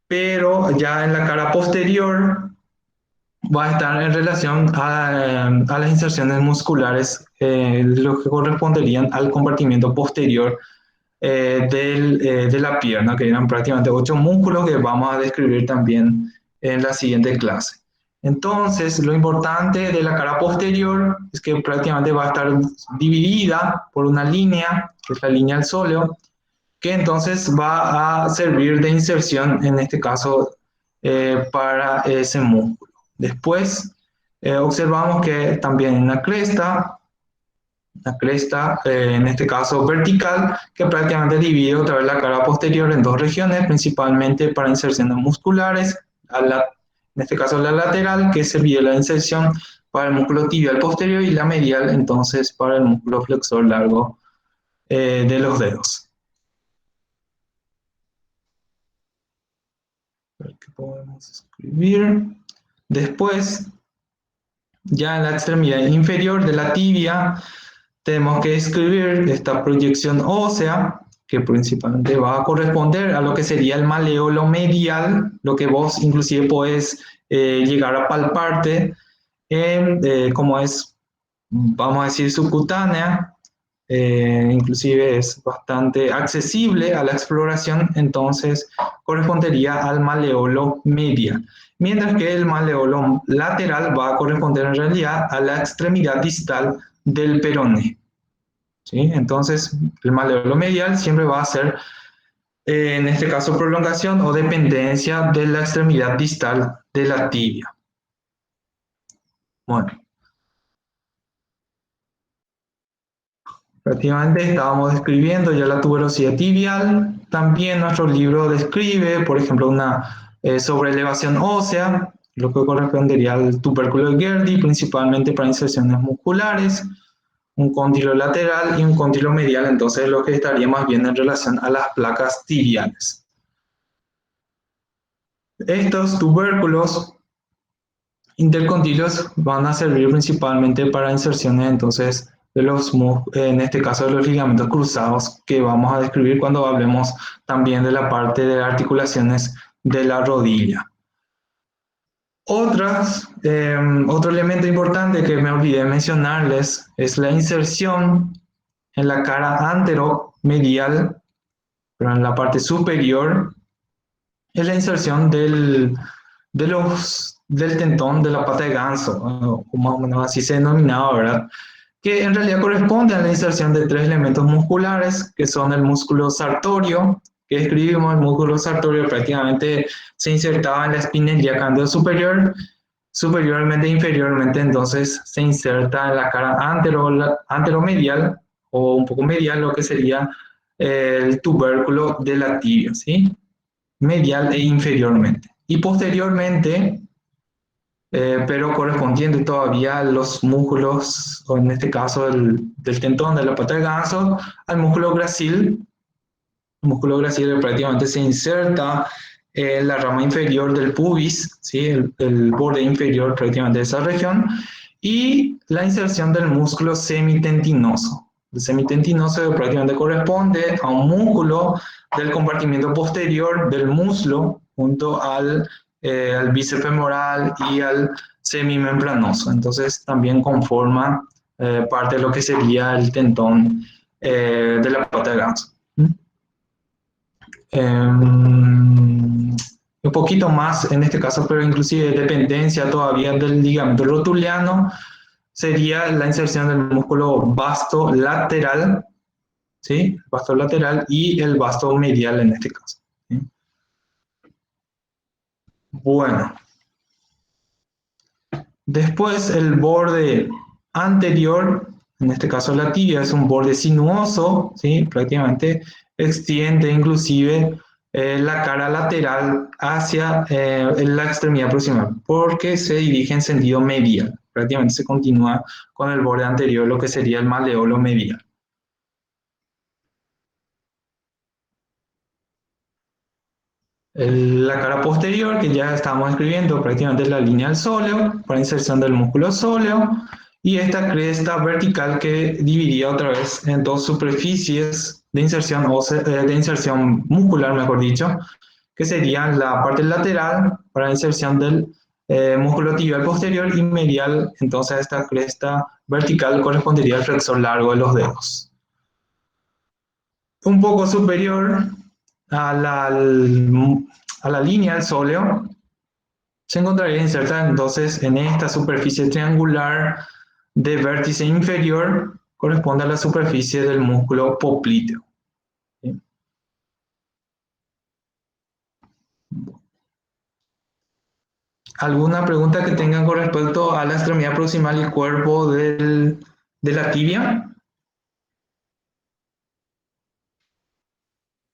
pero ya en la cara posterior, va a estar en relación a las inserciones musculares, lo que corresponderían al compartimiento posterior de la pierna, que eran prácticamente 8 músculos que vamos a describir también en la siguiente clase. Entonces, lo importante de la cara posterior es que prácticamente va a estar dividida por una línea, que es la línea del sóleo, que entonces va a servir de inserción, en este caso, para ese músculo. Después, observamos que también una cresta, en este caso vertical, que prácticamente divide otra vez la cara posterior en 2 regiones, principalmente para inserciones musculares, en este caso la lateral, que serviría la inserción para el músculo tibial posterior, y la medial, entonces, para el músculo flexor largo de los dedos. A ver qué podemos escribir. Después, ya en la extremidad inferior de la tibia, tenemos que escribir esta proyección ósea, que principalmente va a corresponder a lo que sería el maleolo medial, lo que vos inclusive podés llegar a palparte, como es, vamos a decir, subcutánea, inclusive es bastante accesible a la exploración, entonces correspondería al maleolo medial, mientras que el maleolo lateral va a corresponder en realidad a la extremidad distal del peroné, ¿sí? Entonces el maleolo medial siempre va a ser, en este caso, prolongación o dependencia de la extremidad distal de la tibia. Bueno, prácticamente estábamos describiendo ya la tuberosidad tibial. También nuestro libro describe, por ejemplo, una sobrelevación ósea, lo que correspondería al tubérculo de Gerdy, principalmente para inserciones musculares, un cóndilo lateral y un cóndilo medial, entonces lo que estaría más bien en relación a las placas tibiales. Estos tubérculos intercondilos van a servir principalmente para inserciones, entonces, de los, en este caso, de los ligamentos cruzados, que vamos a describir cuando hablemos también de la parte de articulaciones de la rodilla. Otro elemento importante que me olvidé mencionarles es la inserción en la cara anteromedial, pero en la parte superior, es la inserción del tendón de la pata de ganso, o más o menos así se denominaba, ¿verdad? Que en realidad corresponde a la inserción de 3 elementos musculares, que son el músculo sartorio, que describimos. El músculo sartorio prácticamente se insertaba en la espina ilíaca superior, superiormente e inferiormente, entonces se inserta en la cara anteromedial, o un poco medial, lo que sería el tubérculo de la tibia, ¿sí? Medial e inferiormente. Y posteriormente, pero correspondiente todavía a los músculos, o en este caso del tendón de la pata de ganso, al músculo gracil. El músculo gracil prácticamente se inserta en la rama inferior del pubis, ¿sí? el borde inferior prácticamente de esa región, y la inserción del músculo semitendinoso. El semitendinoso prácticamente corresponde a un músculo del compartimiento posterior del muslo junto al bíceps femoral y al semimembranoso. Entonces también conforma parte de lo que sería el tendón de la pata de ganso. Un poquito más en este caso, pero inclusive dependencia todavía del ligamento rotuliano, sería la inserción del músculo vasto lateral, ¿sí? Vasto lateral y el vasto medial en este caso, ¿sí? Bueno, después el borde anterior, en este caso la tibia, es un borde sinuoso, ¿sí? Prácticamente extiende inclusive la cara lateral hacia la extremidad proximal, porque se dirige en sentido medial. Prácticamente se continúa con el borde anterior, lo que sería el maleolo medial. La cara posterior, que ya estábamos escribiendo, prácticamente la línea del sóleo, para inserción del músculo sóleo, y esta cresta vertical que dividía otra vez en dos superficies de inserción, de inserción muscular, mejor dicho, que serían la parte lateral para la inserción del músculo tibial posterior y medial. Entonces esta cresta vertical correspondería al flexor largo de los dedos. Un poco superior a la línea del sóleo se encontraría inserta entonces en esta superficie triangular de vértice inferior, corresponde a la superficie del músculo popliteo. ¿Sí? ¿Alguna pregunta que tengan con respecto a la extremidad proximal y cuerpo de la tibia?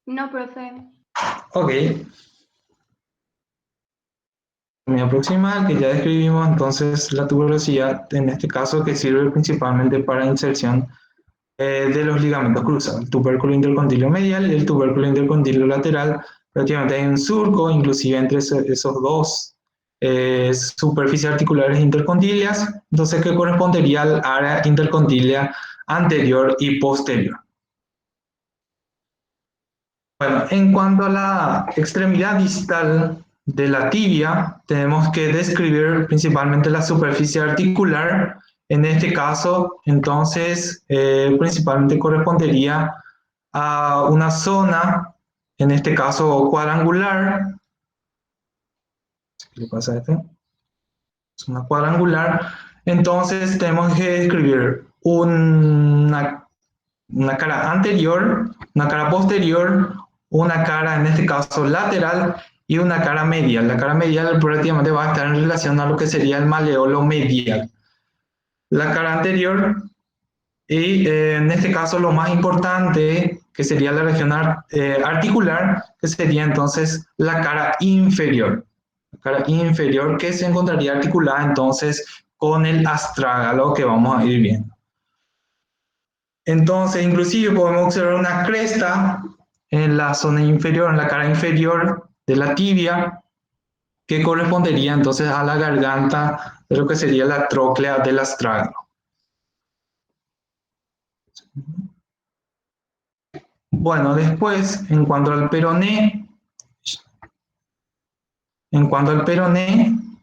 No, profe. Ok. Extremidad proximal, que ya describimos, entonces la tuberosidad, en este caso, que sirve principalmente para inserción de los ligamentos cruzados, el tubérculo intercondilio medial y el tubérculo intercondilio lateral. Prácticamente hay un surco, inclusive entre esos dos superficies articulares intercondilias, entonces que correspondería al área intercondilia anterior y posterior. Bueno, en cuanto a la extremidad distal de la tibia, tenemos que describir principalmente la superficie articular. En este caso, entonces, principalmente correspondería a una zona, en este caso cuadrangular. ¿Qué le pasa a este? Zona cuadrangular. Entonces, tenemos que describir una cara anterior, una cara posterior, una cara, en este caso, lateral y una cara medial. La cara medial prácticamente va a estar en relación a lo que sería el maleolo medial. La cara anterior y en este caso lo más importante, que sería la región articular, que sería entonces la cara inferior. La cara inferior que se encontraría articulada entonces con el astrágalo que vamos a ir viendo. Entonces, inclusive podemos observar una cresta en la zona inferior, en la cara inferior de la tibia, que correspondería entonces a la garganta de lo que sería la tróclea del astrágalo. Bueno, después, en cuanto al peroné,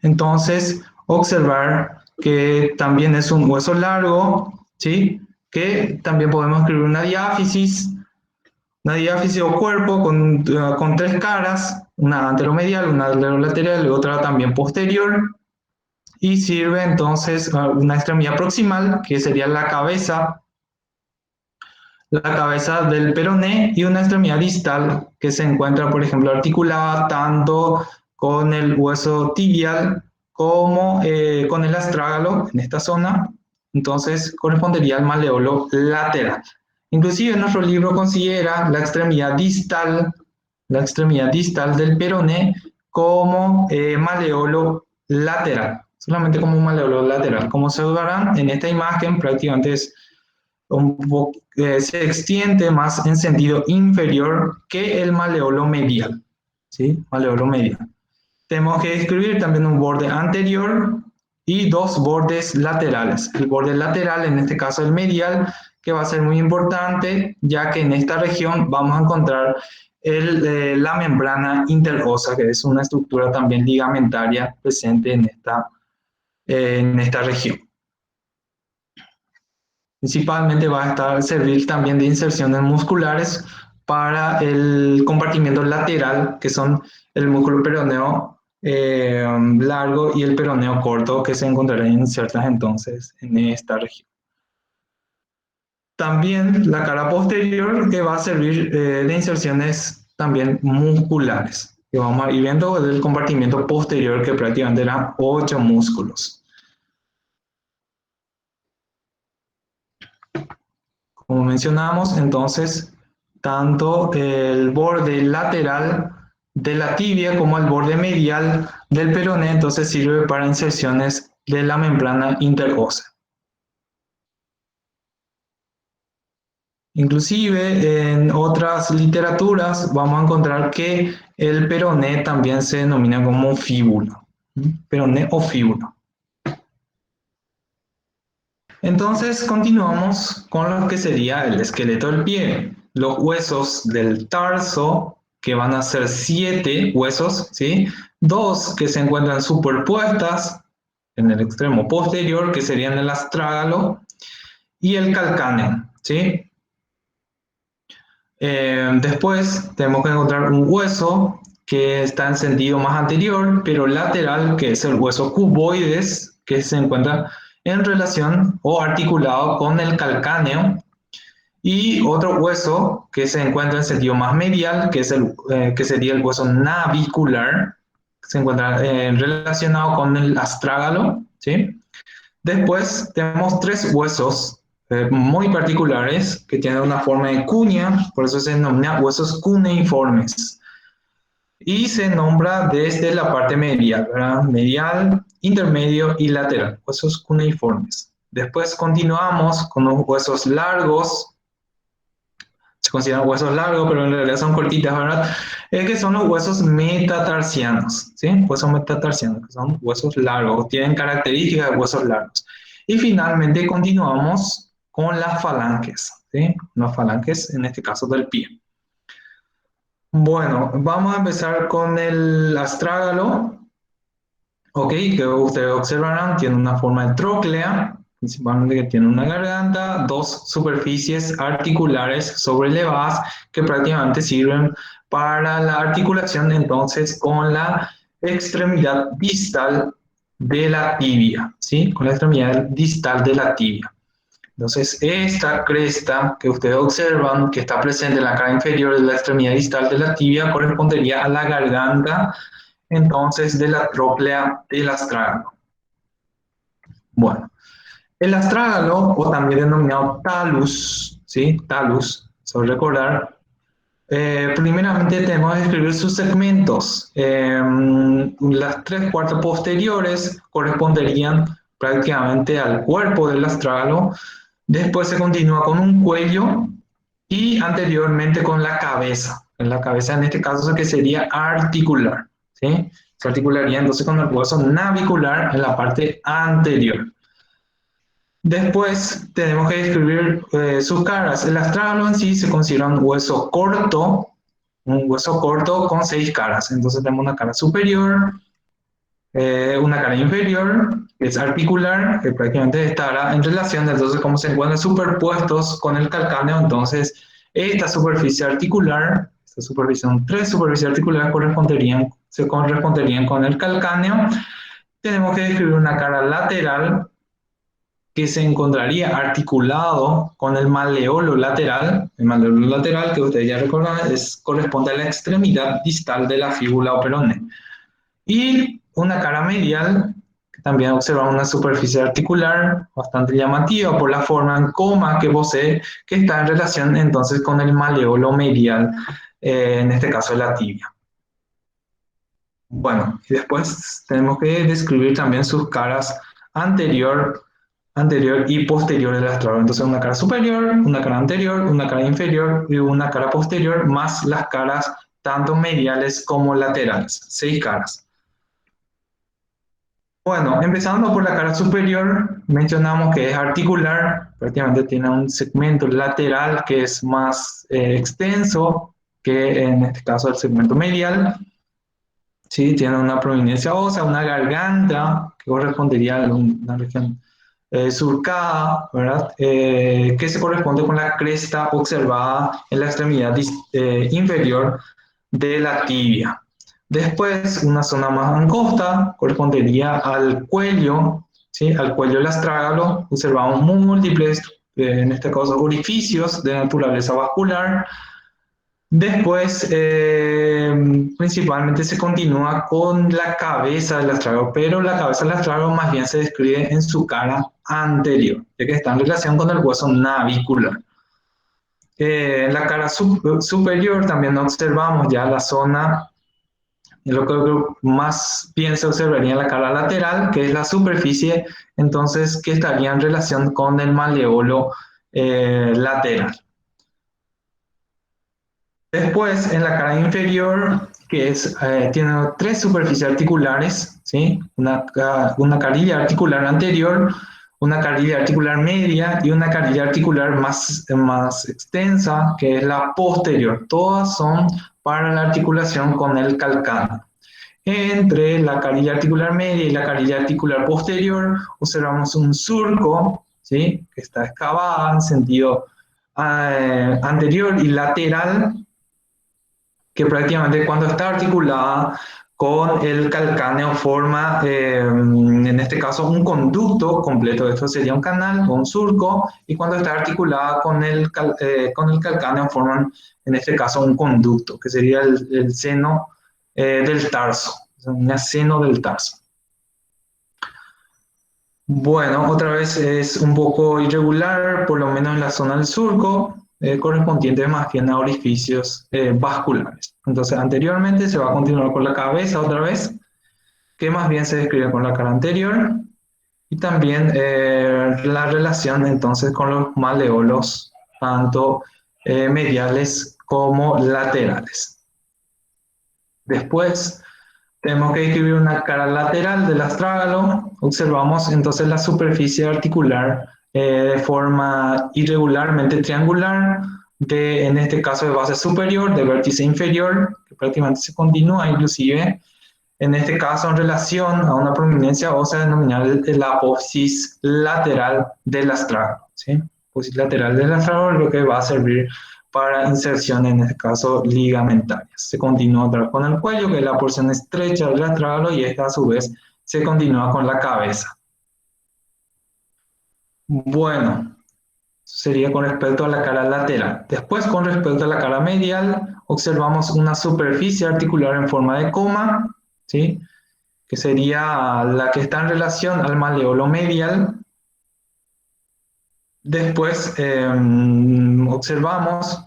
entonces observar que también es un hueso largo, ¿sí? Que también podemos escribir una diáfisis o cuerpo con tres caras, una anteromedial, una lateral y otra también posterior, y sirve entonces una extremidad proximal, que sería la cabeza del peroné, y una extremidad distal que se encuentra, por ejemplo, articulada tanto con el hueso tibial como con el astrágalo en esta zona. Entonces correspondería al maleolo lateral. Inclusive nuestro libro considera la extremidad distal del peroné como maleolo lateral, solamente como un maleolo lateral. Como se verán en esta imagen, prácticamente es se extiende más en sentido inferior que el maleolo medial, ¿sí? Maleolo medial. Tenemos que describir también un borde anterior y dos bordes laterales. El borde lateral, en este caso el medial, que va a ser muy importante, ya que en esta región vamos a encontrar la membrana interósea, que es una estructura también ligamentaria presente en esta región. Principalmente va a servir también de inserciones musculares para el compartimiento lateral, que son el músculo peroneo largo y el peroneo corto, que se encontrarán insertas entonces en esta región. También la cara posterior, que va a servir de inserciones también musculares, que vamos a ir viendo del compartimiento posterior, que prácticamente eran 8 músculos. Como mencionamos, entonces, tanto el borde lateral de la tibia como el borde medial del peroné, entonces sirve para inserciones de la membrana interósea. Inclusive en otras literaturas vamos a encontrar que el peroné también se denomina como fíbula, peroné o fíbula. Entonces continuamos con lo que sería el esqueleto del pie. Los huesos del tarso, que van a ser 7 huesos, ¿sí? 2 que se encuentran superpuestas en el extremo posterior, que serían el astrágalo, y el calcáneo, ¿sí? Después tenemos que encontrar un hueso que está en sentido más anterior, pero lateral, que es el hueso cuboides, que se encuentra en relación o articulado con el calcáneo, y otro hueso que se encuentra en sentido más medial, que sería el hueso navicular, que se encuentra relacionado con el astrágalo, ¿sí? Después tenemos 3 huesos muy particulares que tienen una forma de cuña, por eso se denomina huesos cuneiformes. Y se nombra desde la parte medial, ¿verdad? Medial, intermedio y lateral, huesos cuneiformes. Después continuamos con los huesos largos, se consideran huesos largos, pero en realidad son cortitas, ¿verdad? Que son los huesos metatarsianos, ¿sí? Huesos metatarsianos, que son huesos largos, tienen características de huesos largos. Y finalmente continuamos con las falanges, ¿sí? Las falanges, en este caso del pie. Bueno, vamos a empezar con el astrágalo, ok, que ustedes observarán, tiene una forma de tróclea, principalmente que tiene una garganta, 2 superficies articulares sobrelevadas que prácticamente sirven para la articulación entonces con la extremidad distal de la tibia, ¿sí? Con la extremidad distal de la tibia. Entonces, esta cresta que ustedes observan, que está presente en la cara inferior de la extremidad distal de la tibia, correspondería a la garganta, entonces, de la tróclea del astrágalo. Bueno, el astrágalo, o también denominado talus, ¿sí? Talus, sobre recordar, primeramente tenemos que describir sus segmentos. Las 3/4 posteriores corresponderían prácticamente al cuerpo del astrágalo. Después se continúa con un cuello y anteriormente con la cabeza. En la cabeza, en este caso, que sería articular, ¿sí? Se articularía entonces con el hueso navicular en la parte anterior. Después tenemos que describir sus caras. El astrágalo en sí se considera un hueso corto con 6 caras. Entonces tenemos una cara superior, una cara inferior, que es articular, que prácticamente estará en relación, entonces como se encuentran superpuestos con el calcáneo, entonces esta superficie articular, son 3 superficies articulares se corresponderían con el calcáneo. Tenemos que describir una cara lateral, que se encontraría articulado con el maleolo lateral. El maleolo lateral, que ustedes ya recordan, corresponde a la extremidad distal de la fíbula o peroné. Y una cara medial, que también observamos una superficie articular bastante llamativa por la forma en coma que posee, que está en relación entonces con el maleolo medial, en este caso de la tibia. Bueno, y después tenemos que describir también sus caras anterior y posterior del astrágalo. Entonces una cara superior, una cara anterior, una cara inferior y una cara posterior, más las caras tanto mediales como laterales, 6 caras. Bueno, empezando por la cara superior, mencionamos que es articular, prácticamente tiene un segmento lateral que es más extenso que en este caso el segmento medial. Sí, tiene una prominencia ósea, una garganta que correspondería a una región surcada, ¿verdad? Que se corresponde con la cresta observada en la extremidad inferior de la tibia. Después, una zona más angosta correspondería al cuello, ¿sí? Al cuello del astrágalo. Observamos múltiples, en este caso, orificios de naturaleza vascular. Después, principalmente se continúa con la cabeza del astrágalo, pero la cabeza del astrágalo más bien se describe en su cara anterior, ya que está en relación con el hueso navicular. En la cara superior también observamos ya la zona, lo que más bien se observaría en la cara lateral, que es la superficie, entonces que estaría en relación con el maleolo lateral. Después, en la cara inferior, que tiene tres superficies articulares, ¿sí? Una carilla articular anterior, una carilla articular media y una carilla articular más extensa, que es la posterior. Todas son para la articulación con el calcáneo. Entre la carilla articular media y la carilla articular posterior observamos un surco, ¿sí? Que está excavada en sentido anterior y lateral, que prácticamente cuando está articulada con el calcáneo forma, en este caso, un conducto completo. Esto sería un canal o un surco, y cuando está articulada con el calcáneo forman, en este caso, un conducto, que sería el seno del tarso, un seno del tarso. Bueno, otra vez es un poco irregular, por lo menos en la zona del surco, correspondiente más bien a orificios vasculares. Entonces, anteriormente se va a continuar con la cabeza otra vez, que más bien se describe con la cara anterior, y también la relación entonces con los maleolos, tanto mediales como laterales. Después, tenemos que describir una cara lateral del astrágalo. Observamos entonces la superficie articular de forma irregularmente triangular, en este caso de base superior, de vértice inferior, que prácticamente se continúa inclusive, en este caso en relación a una prominencia ósea denominada la apófisis lateral del astrágalo, ¿sí? Apófisis lateral del astrágalo es lo que va a servir para inserción, en este caso, ligamentarias. Se continúa otra vez con el cuello, que es la porción estrecha del astrágalo, y esta a su vez se continúa con la cabeza. Bueno, sería con respecto a la cara lateral. Después, con respecto a la cara medial, observamos una superficie articular en forma de coma, ¿sí? Que sería la que está en relación al maleolo medial. Después observamos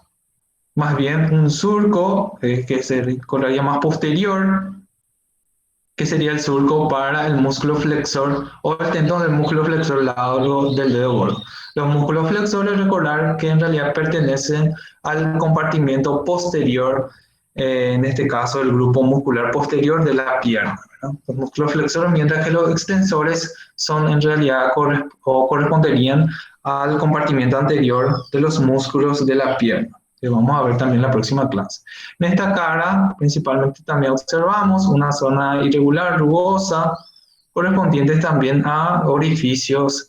más bien un surco que se recorrería más posterior, que sería el surco para el músculo flexor o el tendón del músculo flexor largo del dedo gordo. Los músculos flexores, recordar que en realidad pertenecen al compartimiento posterior, en este caso el grupo muscular posterior de la pierna, ¿no? Los músculos flexores, mientras que los extensores son en realidad corresponderían al compartimiento anterior de los músculos de la pierna, que vamos a ver también en la próxima clase. En esta cara, principalmente también observamos una zona irregular, rugosa, correspondientes también a orificios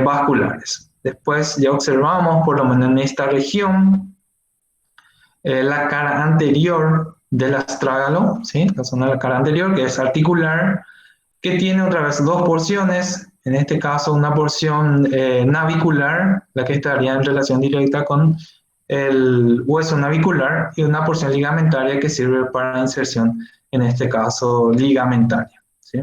vasculares. Después ya observamos, por lo menos en esta región, la cara anterior del astrágalo, ¿sí? La zona de la cara anterior, que es articular, que tiene otra vez dos porciones, en este caso una porción navicular, la que estaría en relación directa con el hueso navicular, y una porción ligamentaria que sirve para la inserción, en este caso ligamentaria, ¿sí?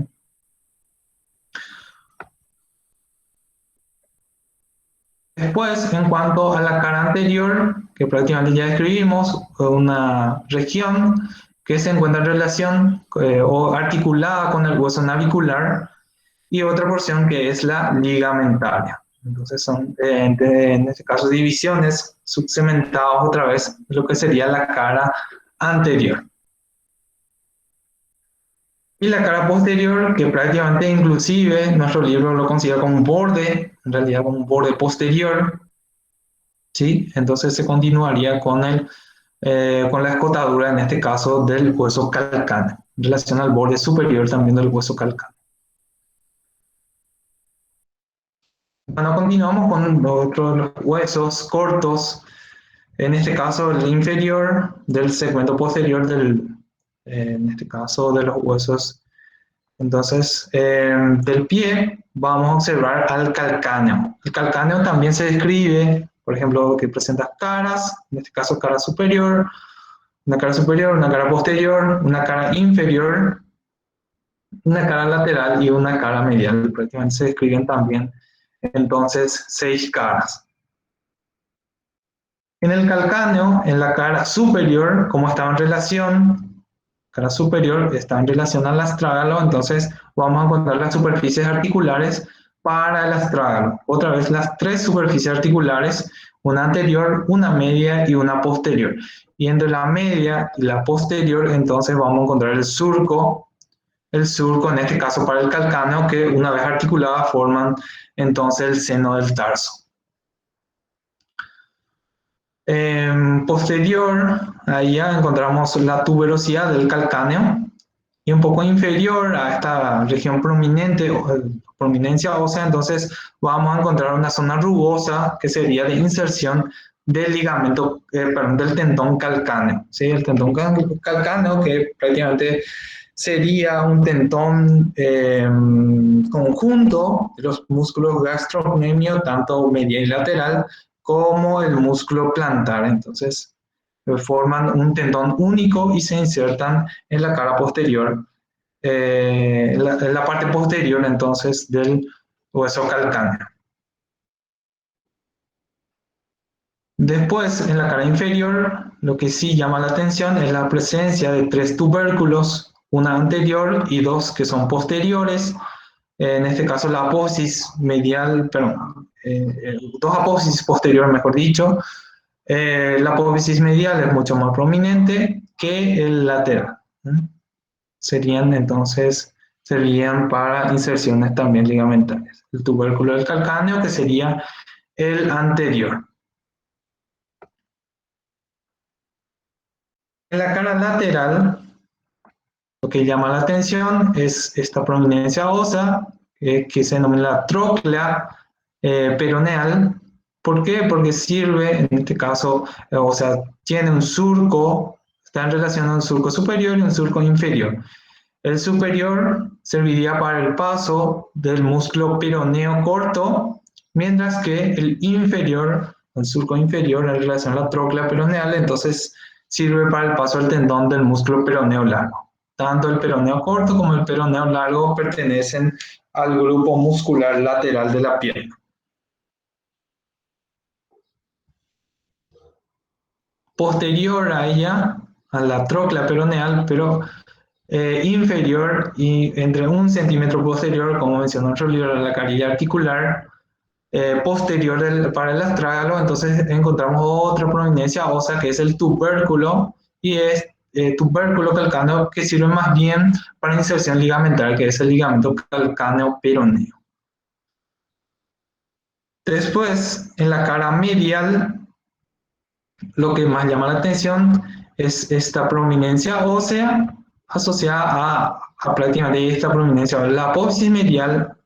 Después, en cuanto a la cara anterior, que prácticamente ya describimos, una región que se encuentra en relación o articulada con el hueso navicular, y otra porción que es la ligamentaria. Entonces son, en este caso, divisiones subsegmentadas otra vez de lo que sería la cara anterior. Y la cara posterior, que prácticamente inclusive nuestro libro lo considera como un borde, en realidad como un borde posterior, ¿sí? Entonces se continuaría con la escotadura, en este caso, del hueso calcáneo, en relación al borde superior también del hueso calcáneo. Bueno, continuamos con otros huesos cortos, en este caso el inferior del segmento posterior en este caso de los huesos. Entonces, del pie vamos a observar al calcáneo. El calcáneo también se describe, por ejemplo, que presenta caras, en este caso cara superior, una cara posterior, una cara inferior, una cara lateral y una cara medial. Prácticamente se describen también entonces 6 caras. En el calcáneo, en la cara superior, como estaba en relación, cara superior está en relación al astrágalo, entonces vamos a encontrar las superficies articulares para el astrágalo. Otra vez las 3 superficies articulares, una anterior, una media y una posterior. Y entre la media y la posterior, entonces vamos a encontrar el surco en este caso para el calcáneo, que una vez articuladas forman entonces el seno del tarso. Posterior, ahí ya encontramos la tuberosidad del calcáneo y un poco inferior a esta región prominente, prominencia ósea, entonces vamos a encontrar una zona rugosa que sería de inserción del ligamento, perdón, del tendón calcáneo. ¿Sí? El tendón calcáneo que prácticamente sería un tendón conjunto de los músculos gastrocnemio, tanto medial y lateral, como el músculo plantar. Entonces, forman un tendón único y se insertan en la cara posterior, en la parte posterior entonces del hueso calcáneo. Después, en la cara inferior, lo que sí llama la atención es la presencia de 3 tubérculos, una anterior y 2 que son posteriores. En este caso, la apófisis medial, perdón, 2 apófisis posteriores, mejor dicho. La apófisis medial es mucho más prominente que el lateral. Serían entonces, servirían para inserciones también ligamentarias. El tubérculo del calcáneo, que sería el anterior. En la cara lateral, lo que llama la atención es esta prominencia ósea, que se denomina tróclea peroneal. ¿Por qué? Porque sirve, en este caso, o sea, tiene un surco, está en relación a un surco superior y un surco inferior. El superior serviría para el paso del músculo peroneo corto, mientras que el inferior, el surco inferior, en relación a la tróclea peroneal, entonces sirve para el paso del tendón del músculo peroneo largo. Tanto el peroneo corto como el peroneo largo pertenecen al grupo muscular lateral de la pierna. Posterior a ella, a la tróclea peroneal, pero inferior y entre 1 centímetro posterior, como mencionó nuestro libro, a la carilla articular, posterior para el astrágalo, entonces encontramos otra prominencia ósea que es el tubérculo, y es tubérculo calcáneo que sirve más bien para inserción ligamentaria, que es el ligamento calcáneo peroneo. Después, en la cara medial, lo que más llama la atención es esta prominencia ósea asociada a prácticamente esta prominencia, la apófisis medial,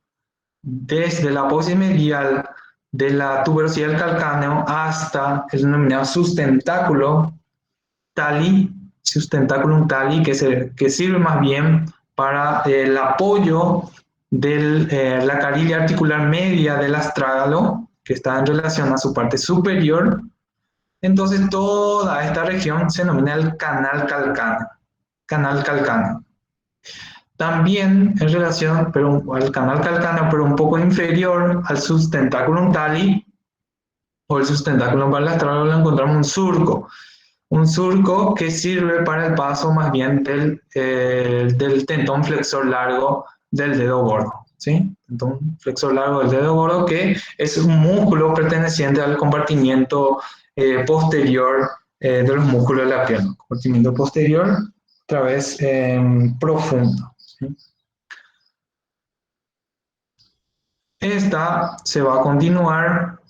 desde la apófisis medial de la tuberosidad del calcáneo hasta el denominado sustentáculo tali, sustentaculum tali, que sirve más bien para el apoyo de la carilla articular media del astrágalo, que está en relación a su parte superior. Entonces toda esta región se denomina el canal calcáneo. Canal calcáneo. También en relación al canal calcáneo, pero un poco inferior al sustentáculum tali o el sustentáculum balastral, lo encontramos un surco que sirve para el paso más bien del tendón flexor largo del dedo gordo. ¿Sí? Tendón flexor largo del dedo gordo, que es un músculo perteneciente al compartimiento posterior de los músculos de la pierna. Compartimiento posterior, otra vez profundo. Esta se va a continuar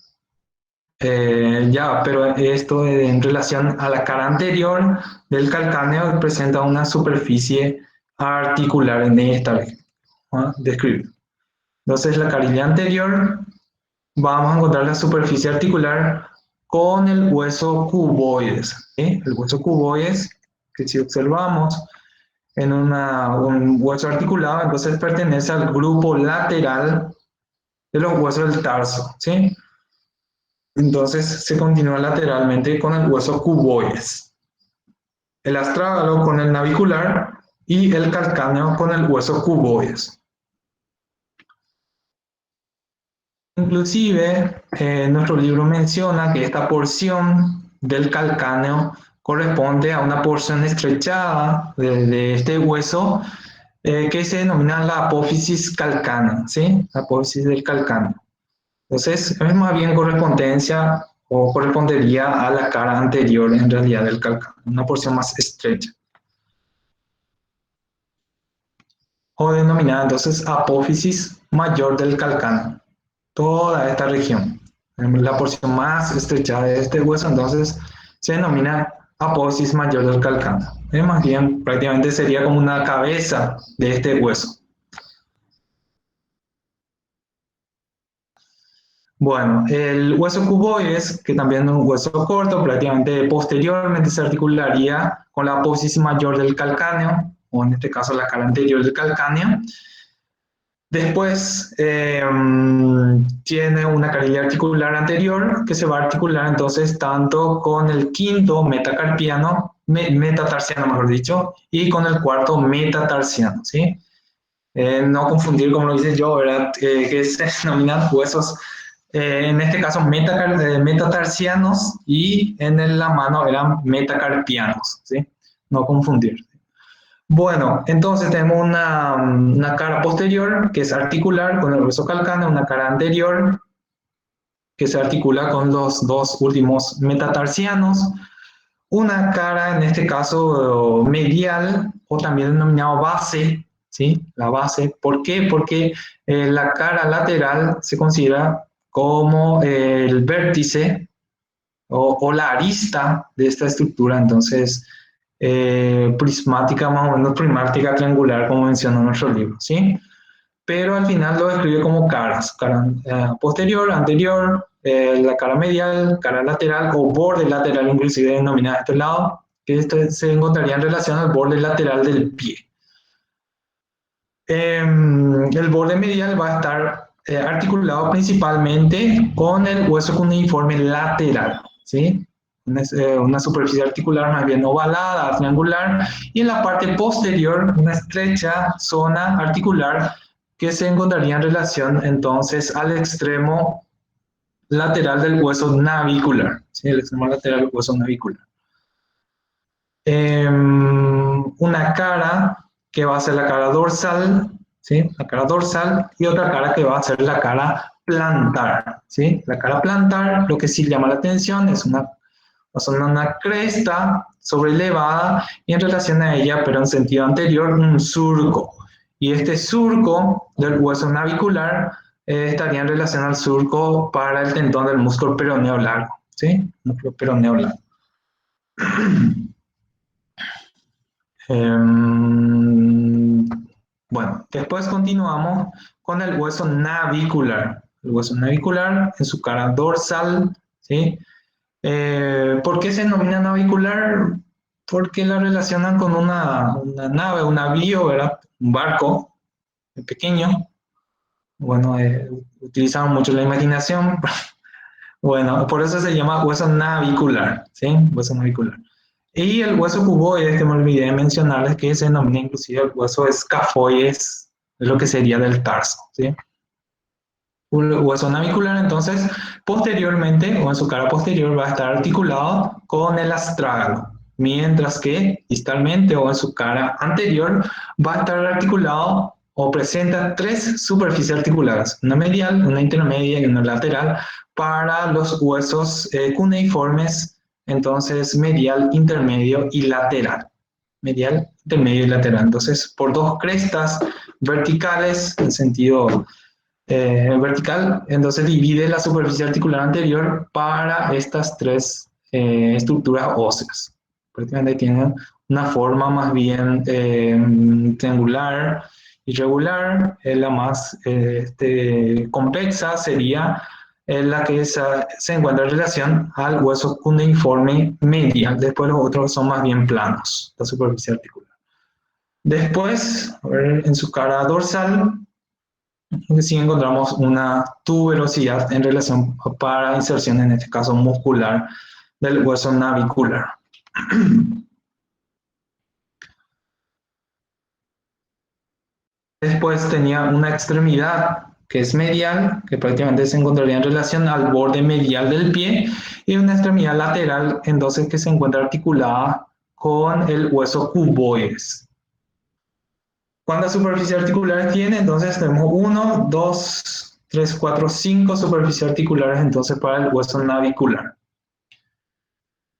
ya, pero esto en relación a la cara anterior del calcáneo presenta una superficie articular en esta región. Describir. Entonces la carilla anterior vamos a encontrar la superficie articular con el hueso cuboides. ¿Sí? El hueso cuboides, que si observamos en un hueso articulado, entonces pertenece al grupo lateral de los huesos del tarso. ¿Sí? Entonces se continúa lateralmente con el hueso cuboides, el astrágalo con el navicular y el calcáneo con el hueso cuboides. Inclusive, nuestro libro menciona que esta porción del calcáneo corresponde a una porción estrechada de este hueso que se denomina la apófisis calcánea, ¿sí? La apófisis del calcáneo. Entonces, es más bien correspondencia o correspondería a la cara anterior en realidad del calcáneo, una porción más estrecha. O denominada entonces apófisis mayor del calcáneo. Toda esta región, la porción más estrecha de este hueso, entonces se denomina apófisis mayor del calcáneo. Más bien, prácticamente sería como una cabeza de este hueso. Bueno, el hueso cuboides, que también es un hueso corto, prácticamente posteriormente se articularía con la apófisis mayor del calcáneo, o en este caso la cara anterior del calcáneo. Después tiene una carilla articular anterior que se va a articular entonces tanto con el quinto metacarpiano, metatarsiano mejor dicho, y con el cuarto metatarsiano, ¿sí? No confundir como lo hice yo, ¿verdad? Que se denominan huesos, en este caso metatarsianos, y en la mano eran metacarpianos, ¿sí? No confundir. Bueno, entonces tenemos una cara posterior que es articular con el hueso calcáneo, una cara anterior que se articula con los dos últimos metatarsianos, una cara en este caso medial o también denominado base, ¿sí? La base. ¿Por qué? Porque la cara lateral se considera como el vértice o la arista de esta estructura, entonces prismática, más o menos prismática triangular, como menciona nuestro libro, ¿sí? Pero al final lo describe como caras, cara posterior, anterior, la cara medial, cara lateral o borde lateral, inclusive denominada a este lado, que este se encontraría en relación al borde lateral del pie. El borde medial va a estar articulado principalmente con el hueso cuneiforme lateral, ¿sí? Una superficie articular más bien ovalada, triangular, y en la parte posterior una estrecha zona articular que se encontraría en relación entonces al extremo lateral del hueso navicular, ¿sí? El extremo lateral del hueso navicular. Una cara que va a ser la cara dorsal, ¿sí? La cara dorsal, y otra cara que va a ser la cara plantar, ¿sí? La cara plantar, lo que sí llama la atención es una cresta sobrelevada y en relación a ella, pero en sentido anterior, un surco. Y este surco del hueso navicular estaría en relación al surco para el tendón del músculo peroneo largo, ¿sí? Músculo peroneo largo. Bueno, después continuamos con el hueso navicular. El hueso navicular en su cara dorsal, ¿sí? ¿Por qué se denomina navicular? Porque la relacionan con una nave, un navío, ¿verdad? Un barco pequeño. Bueno, utilizamos mucho la imaginación. Bueno, por eso se llama hueso navicular, ¿sí? Hueso navicular. Y el hueso cuboides, que me olvidé de mencionarles, que se denomina inclusive el hueso escafoides, es lo que sería del tarso, ¿sí? Un hueso navicular, entonces, posteriormente, o en su cara posterior, va a estar articulado con el astrágalo, mientras que distalmente o en su cara anterior va a estar articulado o presenta tres superficies articulares, una medial, una intermedia y una lateral, para los huesos cuneiformes, entonces medial, intermedio y lateral. medial, intermedio y lateral. Entonces, por dos crestas verticales en sentido vertical, entonces divide la superficie articular anterior para estas tres estructuras óseas. Prácticamente tienen una forma más bien triangular, irregular. La más convexa sería la que se encuentra en relación al hueso cuneiforme medial. Después los otros son más bien planos, la superficie articular. Después, a ver, en su cara dorsal, sí encontramos una tuberosidad en relación para inserción, en este caso muscular, del hueso navicular. Después tenía una extremidad que es medial, que prácticamente se encontraría en relación al borde medial del pie, y una extremidad lateral, entonces, que se encuentra articulada con el hueso cuboides. ¿Cuántas superficies articulares tiene? Entonces tenemos 1, 2, 3, 4, 5 superficies articulares entonces para el hueso navicular.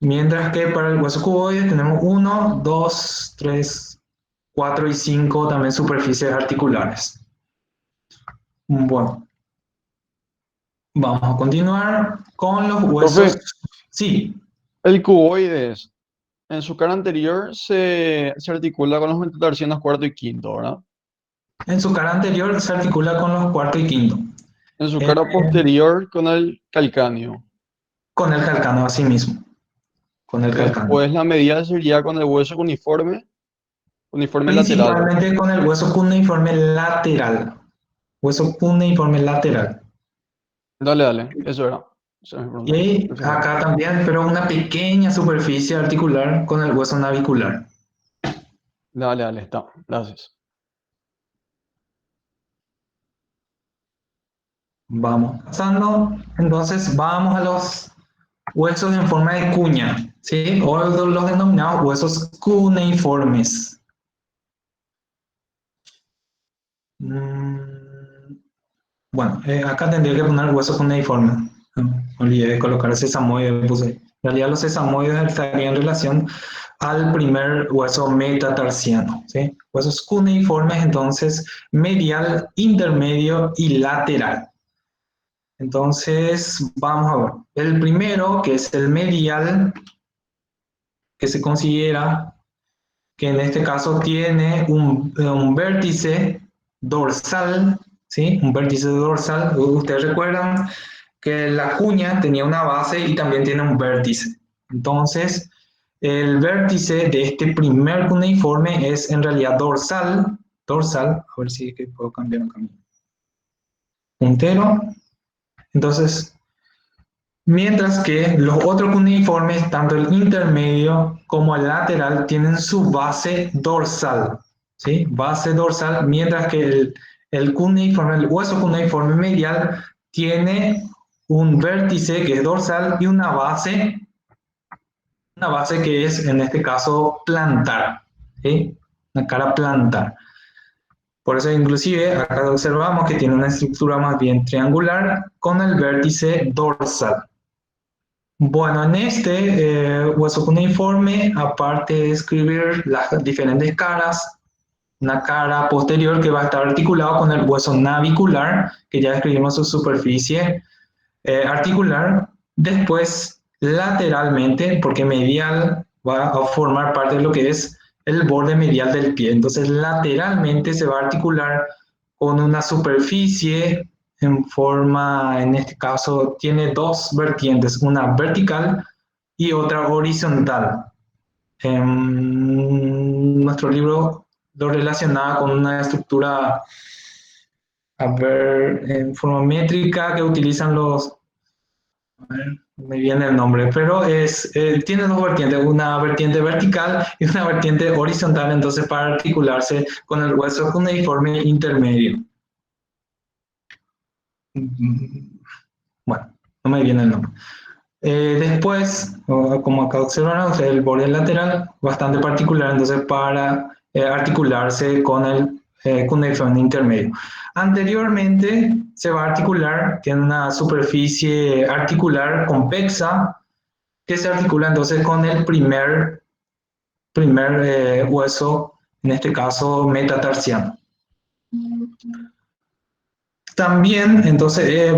Mientras que para el hueso cuboide tenemos 1, 2, 3, 4 y 5 también superficies articulares. Bueno, vamos a continuar con los huesos. Profe, Sí, el cuboides en su cara anterior se articula con los metatarsianos cuarto y quinto, ¿verdad? en su cara anterior se articula con los cuarto y quinto. En su cara posterior con el calcáneo. Con el calcáneo, así mismo. Con el calcáneo. Después la medial sería con el hueso cuneiforme lateral. Principalmente con el hueso cuneiforme lateral. Hueso cuneiforme lateral. Dale, eso era. Esa es mi pregunta. Y acá también, pero una pequeña superficie articular con el hueso navicular. Dale, está. Gracias. Vamos pasando. Entonces vamos a los huesos en forma de cuña, ¿sí? O los denominados huesos cuneiformes. Bueno, acá tendría que poner hueso cuneiforme. Me olvidé de colocar sesamoide, puse. En realidad los sesamoides estarían en relación al primer hueso metatarsiano, ¿sí? Huesos cuneiformes, entonces, medial, intermedio y lateral. Entonces, vamos a ver. El primero, que es el medial, que se considera que en este caso tiene un vértice dorsal, ¿sí? Un vértice dorsal. Ustedes recuerdan que la cuña tenía una base y también tiene un vértice. Entonces, el vértice de este primer cuneiforme es en realidad dorsal, a ver si es que puedo cambiar un camino. Puntero. Entonces, mientras que los otros cuneiformes, tanto el intermedio como el lateral, tienen su base dorsal, ¿sí? Base dorsal, mientras que el hueso cuneiforme medial tiene un vértice que es dorsal y una base que es en este caso plantar, ¿sí? Una cara plantar. Por eso inclusive acá observamos que tiene una estructura más bien triangular con el vértice dorsal. Bueno, en este hueso cuneiforme, aparte de escribir las diferentes caras, una cara posterior que va a estar articulado con el hueso navicular, que ya escribimos su superficie articular. Después, lateralmente, porque medial va a formar parte de lo que es el borde medial del pie. Entonces, lateralmente se va a articular con una superficie en forma, en este caso, tiene dos vertientes, una vertical y otra horizontal. En nuestro libro lo relacionaba con una estructura, a ver, en forma métrica que utilizan los, a ver, me viene el nombre, pero tiene dos vertientes, una vertiente vertical y una vertiente horizontal, entonces para articularse con el hueso cuneiforme intermedio. Bueno, no me viene el nombre. Después, como acá observan ustedes, el borde lateral, bastante particular, entonces para articularse con el cuneiforme intermedio. Anteriormente se va a articular, tiene una superficie articular convexa que se articula entonces con el primer primer hueso, en este caso metatarsiano. También, entonces,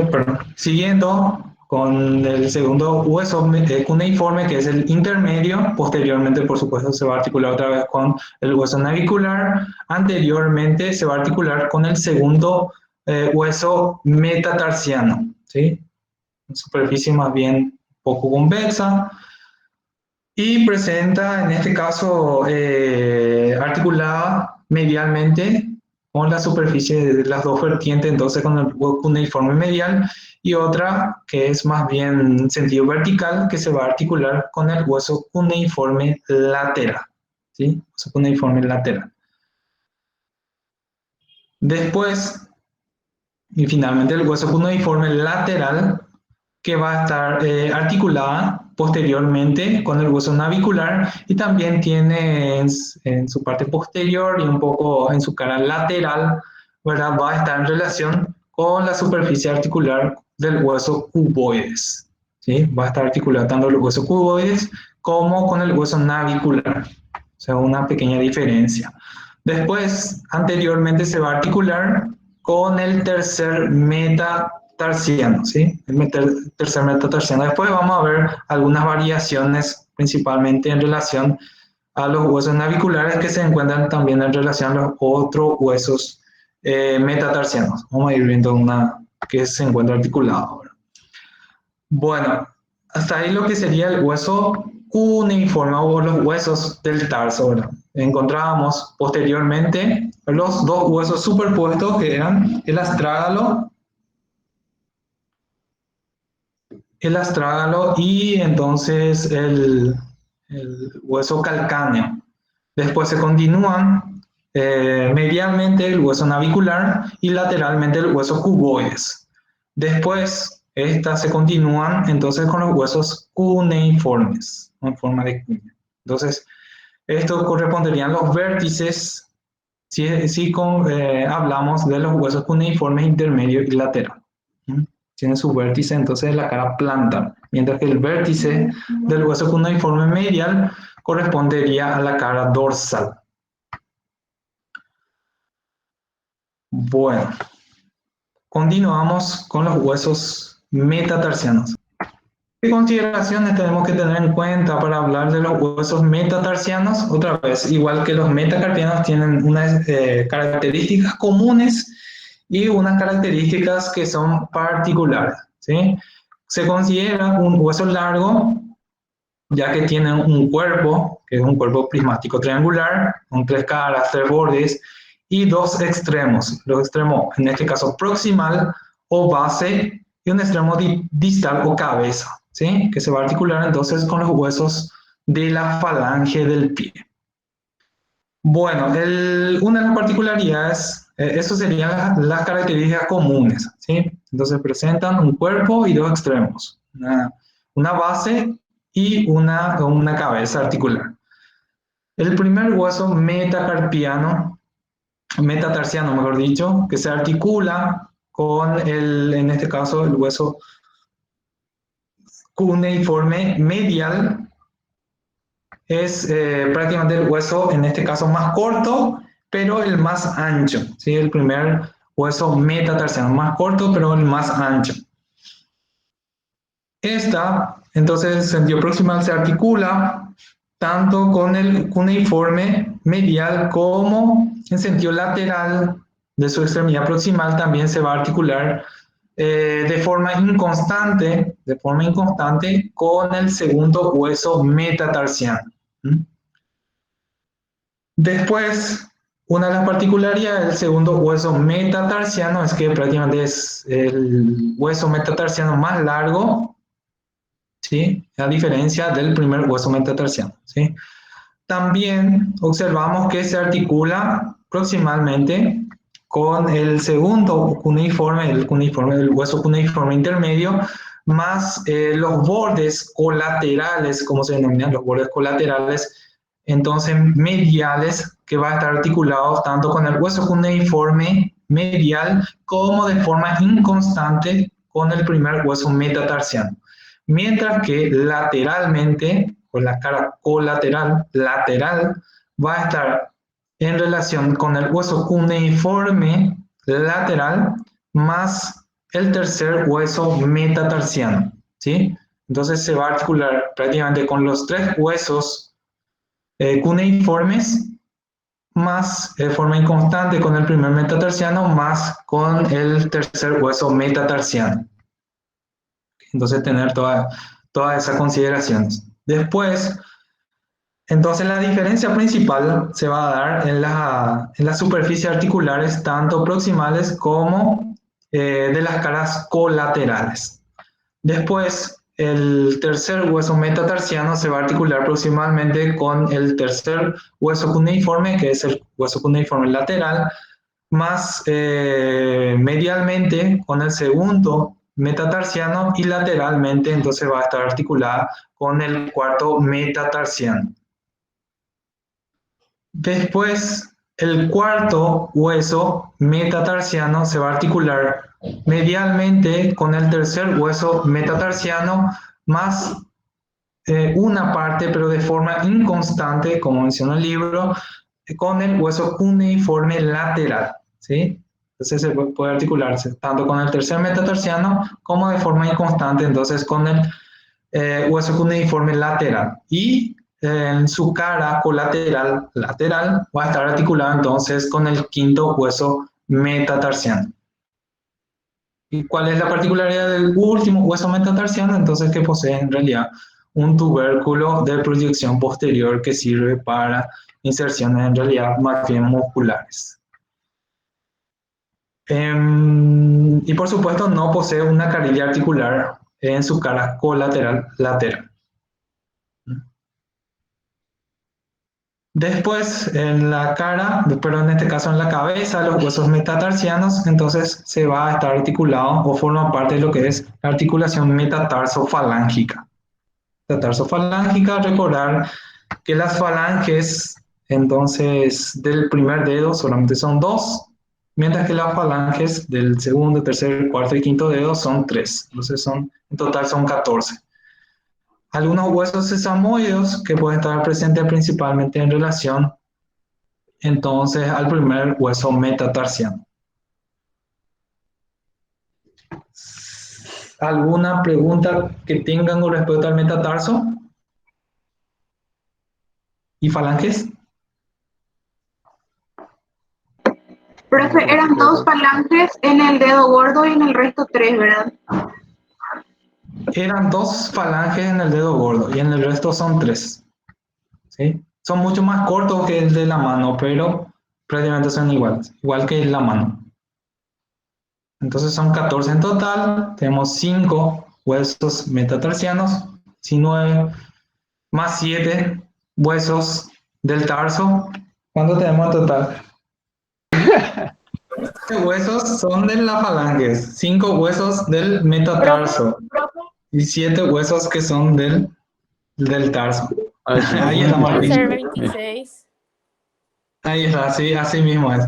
siguiendo con el segundo hueso cuneiforme, que es el intermedio, posteriormente, por supuesto, se va a articular otra vez con el hueso navicular, anteriormente se va a articular con el segundo hueso metatarsiano, ¿sí? Superficie más bien poco convexa, y presenta, en este caso, articulada medialmente con la superficie de las dos vertientes, entonces con el cuneiforme medial, y otra que es más bien en sentido vertical, que se va a articular con el hueso cuneiforme lateral, ¿sí? Hueso cuneiforme lateral. Después, y finalmente, el hueso cuneiforme lateral, que va a estar articulada posteriormente con el hueso navicular, y también tiene en su parte posterior y un poco en su cara lateral, ¿verdad? Va a estar en relación con la superficie articular del hueso cuboides, ¿sí? Va a estar articulado tanto el hueso cuboides como con el hueso navicular, o sea, una pequeña diferencia. Después, anteriormente se va a articular con el tercer metatarsiano, ¿sí? El tercer metatarsiano. Después vamos a ver algunas variaciones, principalmente en relación a los huesos naviculares, que se encuentran también en relación a los otros huesos metatarsianos. Vamos a ir viendo una que se encuentra articulada ahora. Bueno, hasta ahí lo que sería el hueso cuneiforme o los huesos del tarso, ¿verdad? Encontrábamos posteriormente los dos huesos superpuestos, que eran el astrágalo y entonces el hueso calcáneo. Después se continúan medialmente el hueso navicular y lateralmente el hueso cuboides. Después estas se continúan entonces con los huesos cuneiformes, en forma de cuña. Entonces, esto corresponderían los vértices si hablamos de los huesos cuneiformes intermedio y lateral. Tiene su vértice entonces en la cara plantar, mientras que el vértice del hueso cuneiforme medial correspondería a la cara dorsal. Bueno, continuamos con los huesos metatarsianos. ¿Qué consideraciones tenemos que tener en cuenta para hablar de los huesos metatarsianos? Otra vez, igual que los metacarpianos, tienen unas características comunes y unas características que son particulares, ¿sí? Se considera un hueso largo, ya que tiene un cuerpo, que es un cuerpo prismático triangular, con 3 caras, 3 bordes, y 2 extremos. Los extremos, en este caso proximal o base, y un extremo distal o cabeza, ¿sí? Que se va a articular entonces con los huesos de la falange del pie. Bueno, una de las particularidades, eso serían las características comunes, ¿sí? Entonces presentan un cuerpo y 2 extremos, una base y una cabeza articular. El primer hueso metatarsiano, mejor dicho, que se articula con en este caso, el hueso cuneiforme medial, es prácticamente el hueso, en este caso, más corto, pero el más ancho, ¿sí? El primer hueso metatarsiano, más corto, pero el más ancho. Entonces, en sentido proximal se articula tanto con el cuneiforme medial como en sentido lateral de su extremidad proximal también se va a articular de forma inconstante con el segundo hueso metatarsiano. Después, una de las particularidades del segundo hueso metatarsiano es que prácticamente es el hueso metatarsiano más largo, ¿sí? A diferencia del primer hueso metatarsiano, ¿sí? También observamos que se articula proximalmente con el segundo cuneiforme, el hueso cuneiforme intermedio, más los bordes colaterales, como se denominan los bordes colaterales, entonces mediales, que va a estar articulados tanto con el hueso cuneiforme medial como de forma inconstante con el primer hueso metatarsiano. Mientras que lateralmente, o la cara colateral, lateral, va a estar en relación con el hueso cuneiforme lateral más el tercer hueso metatarsiano, ¿sí? Entonces se va a articular prácticamente con los tres huesos cuneiformes más de forma inconstante con el primer metatarsiano más con el tercer hueso metatarsiano. Entonces tener todas esas consideraciones. Después, entonces la diferencia principal se va a dar en las superficies articulares, tanto proximales como de las caras colaterales. Después, el tercer hueso metatarsiano se va a articular proximalmente con el tercer hueso cuneiforme, que es el hueso cuneiforme lateral, más medialmente con el segundo metatarsiano y lateralmente entonces va a estar articulada con el cuarto metatarsiano. Después, el cuarto hueso metatarsiano se va a articular medialmente con el tercer hueso metatarsiano más una parte, pero de forma inconstante, como menciona el libro, con el hueso cuneiforme lateral, ¿sí? Entonces se puede articularse tanto con el tercer metatarsiano como de forma inconstante, entonces con el hueso cuneiforme lateral. Y en su cara colateral lateral va a estar articulado entonces con el quinto hueso metatarsiano. ¿Y cuál es la particularidad del último hueso metatarsiano? Entonces que posee en realidad un tubérculo de proyección posterior que sirve para inserciones en realidad más bien musculares. Y por supuesto no posee una carilla articular en su cara colateral lateral. Después, en la cara, pero en este caso en la cabeza, los huesos metatarsianos, entonces se va a estar articulado o forma parte de lo que es la articulación metatarsofalángica. Metatarsofalángicas, recordar que las falanges, entonces, del primer dedo solamente son 2, mientras que las falanges del segundo, tercer, cuarto y quinto dedo son 3. Entonces, en total son 14. Algunos huesos sesamoideos que pueden estar presentes principalmente en relación, entonces, al primer hueso metatarsiano. ¿Alguna pregunta que tengan con respecto al metatarso? ¿Y falanges? Profe, eran 2 falanges en el dedo gordo y en el resto 3, ¿verdad? Eran 2 falanges en el dedo gordo y en el resto son 3. ¿Sí? Son mucho más cortos que el de la mano, pero prácticamente son iguales, igual que la mano. Entonces son 14 en total, tenemos 5 huesos metatarsianos, 9 más 7 huesos del tarso. ¿Cuánto tenemos en total? 7 huesos son de las falanges, 5 huesos del metatarso y 7 huesos que son del tarso. Ahí está, Puede Martín. ser 26. Ahí está, sí, así mismo es.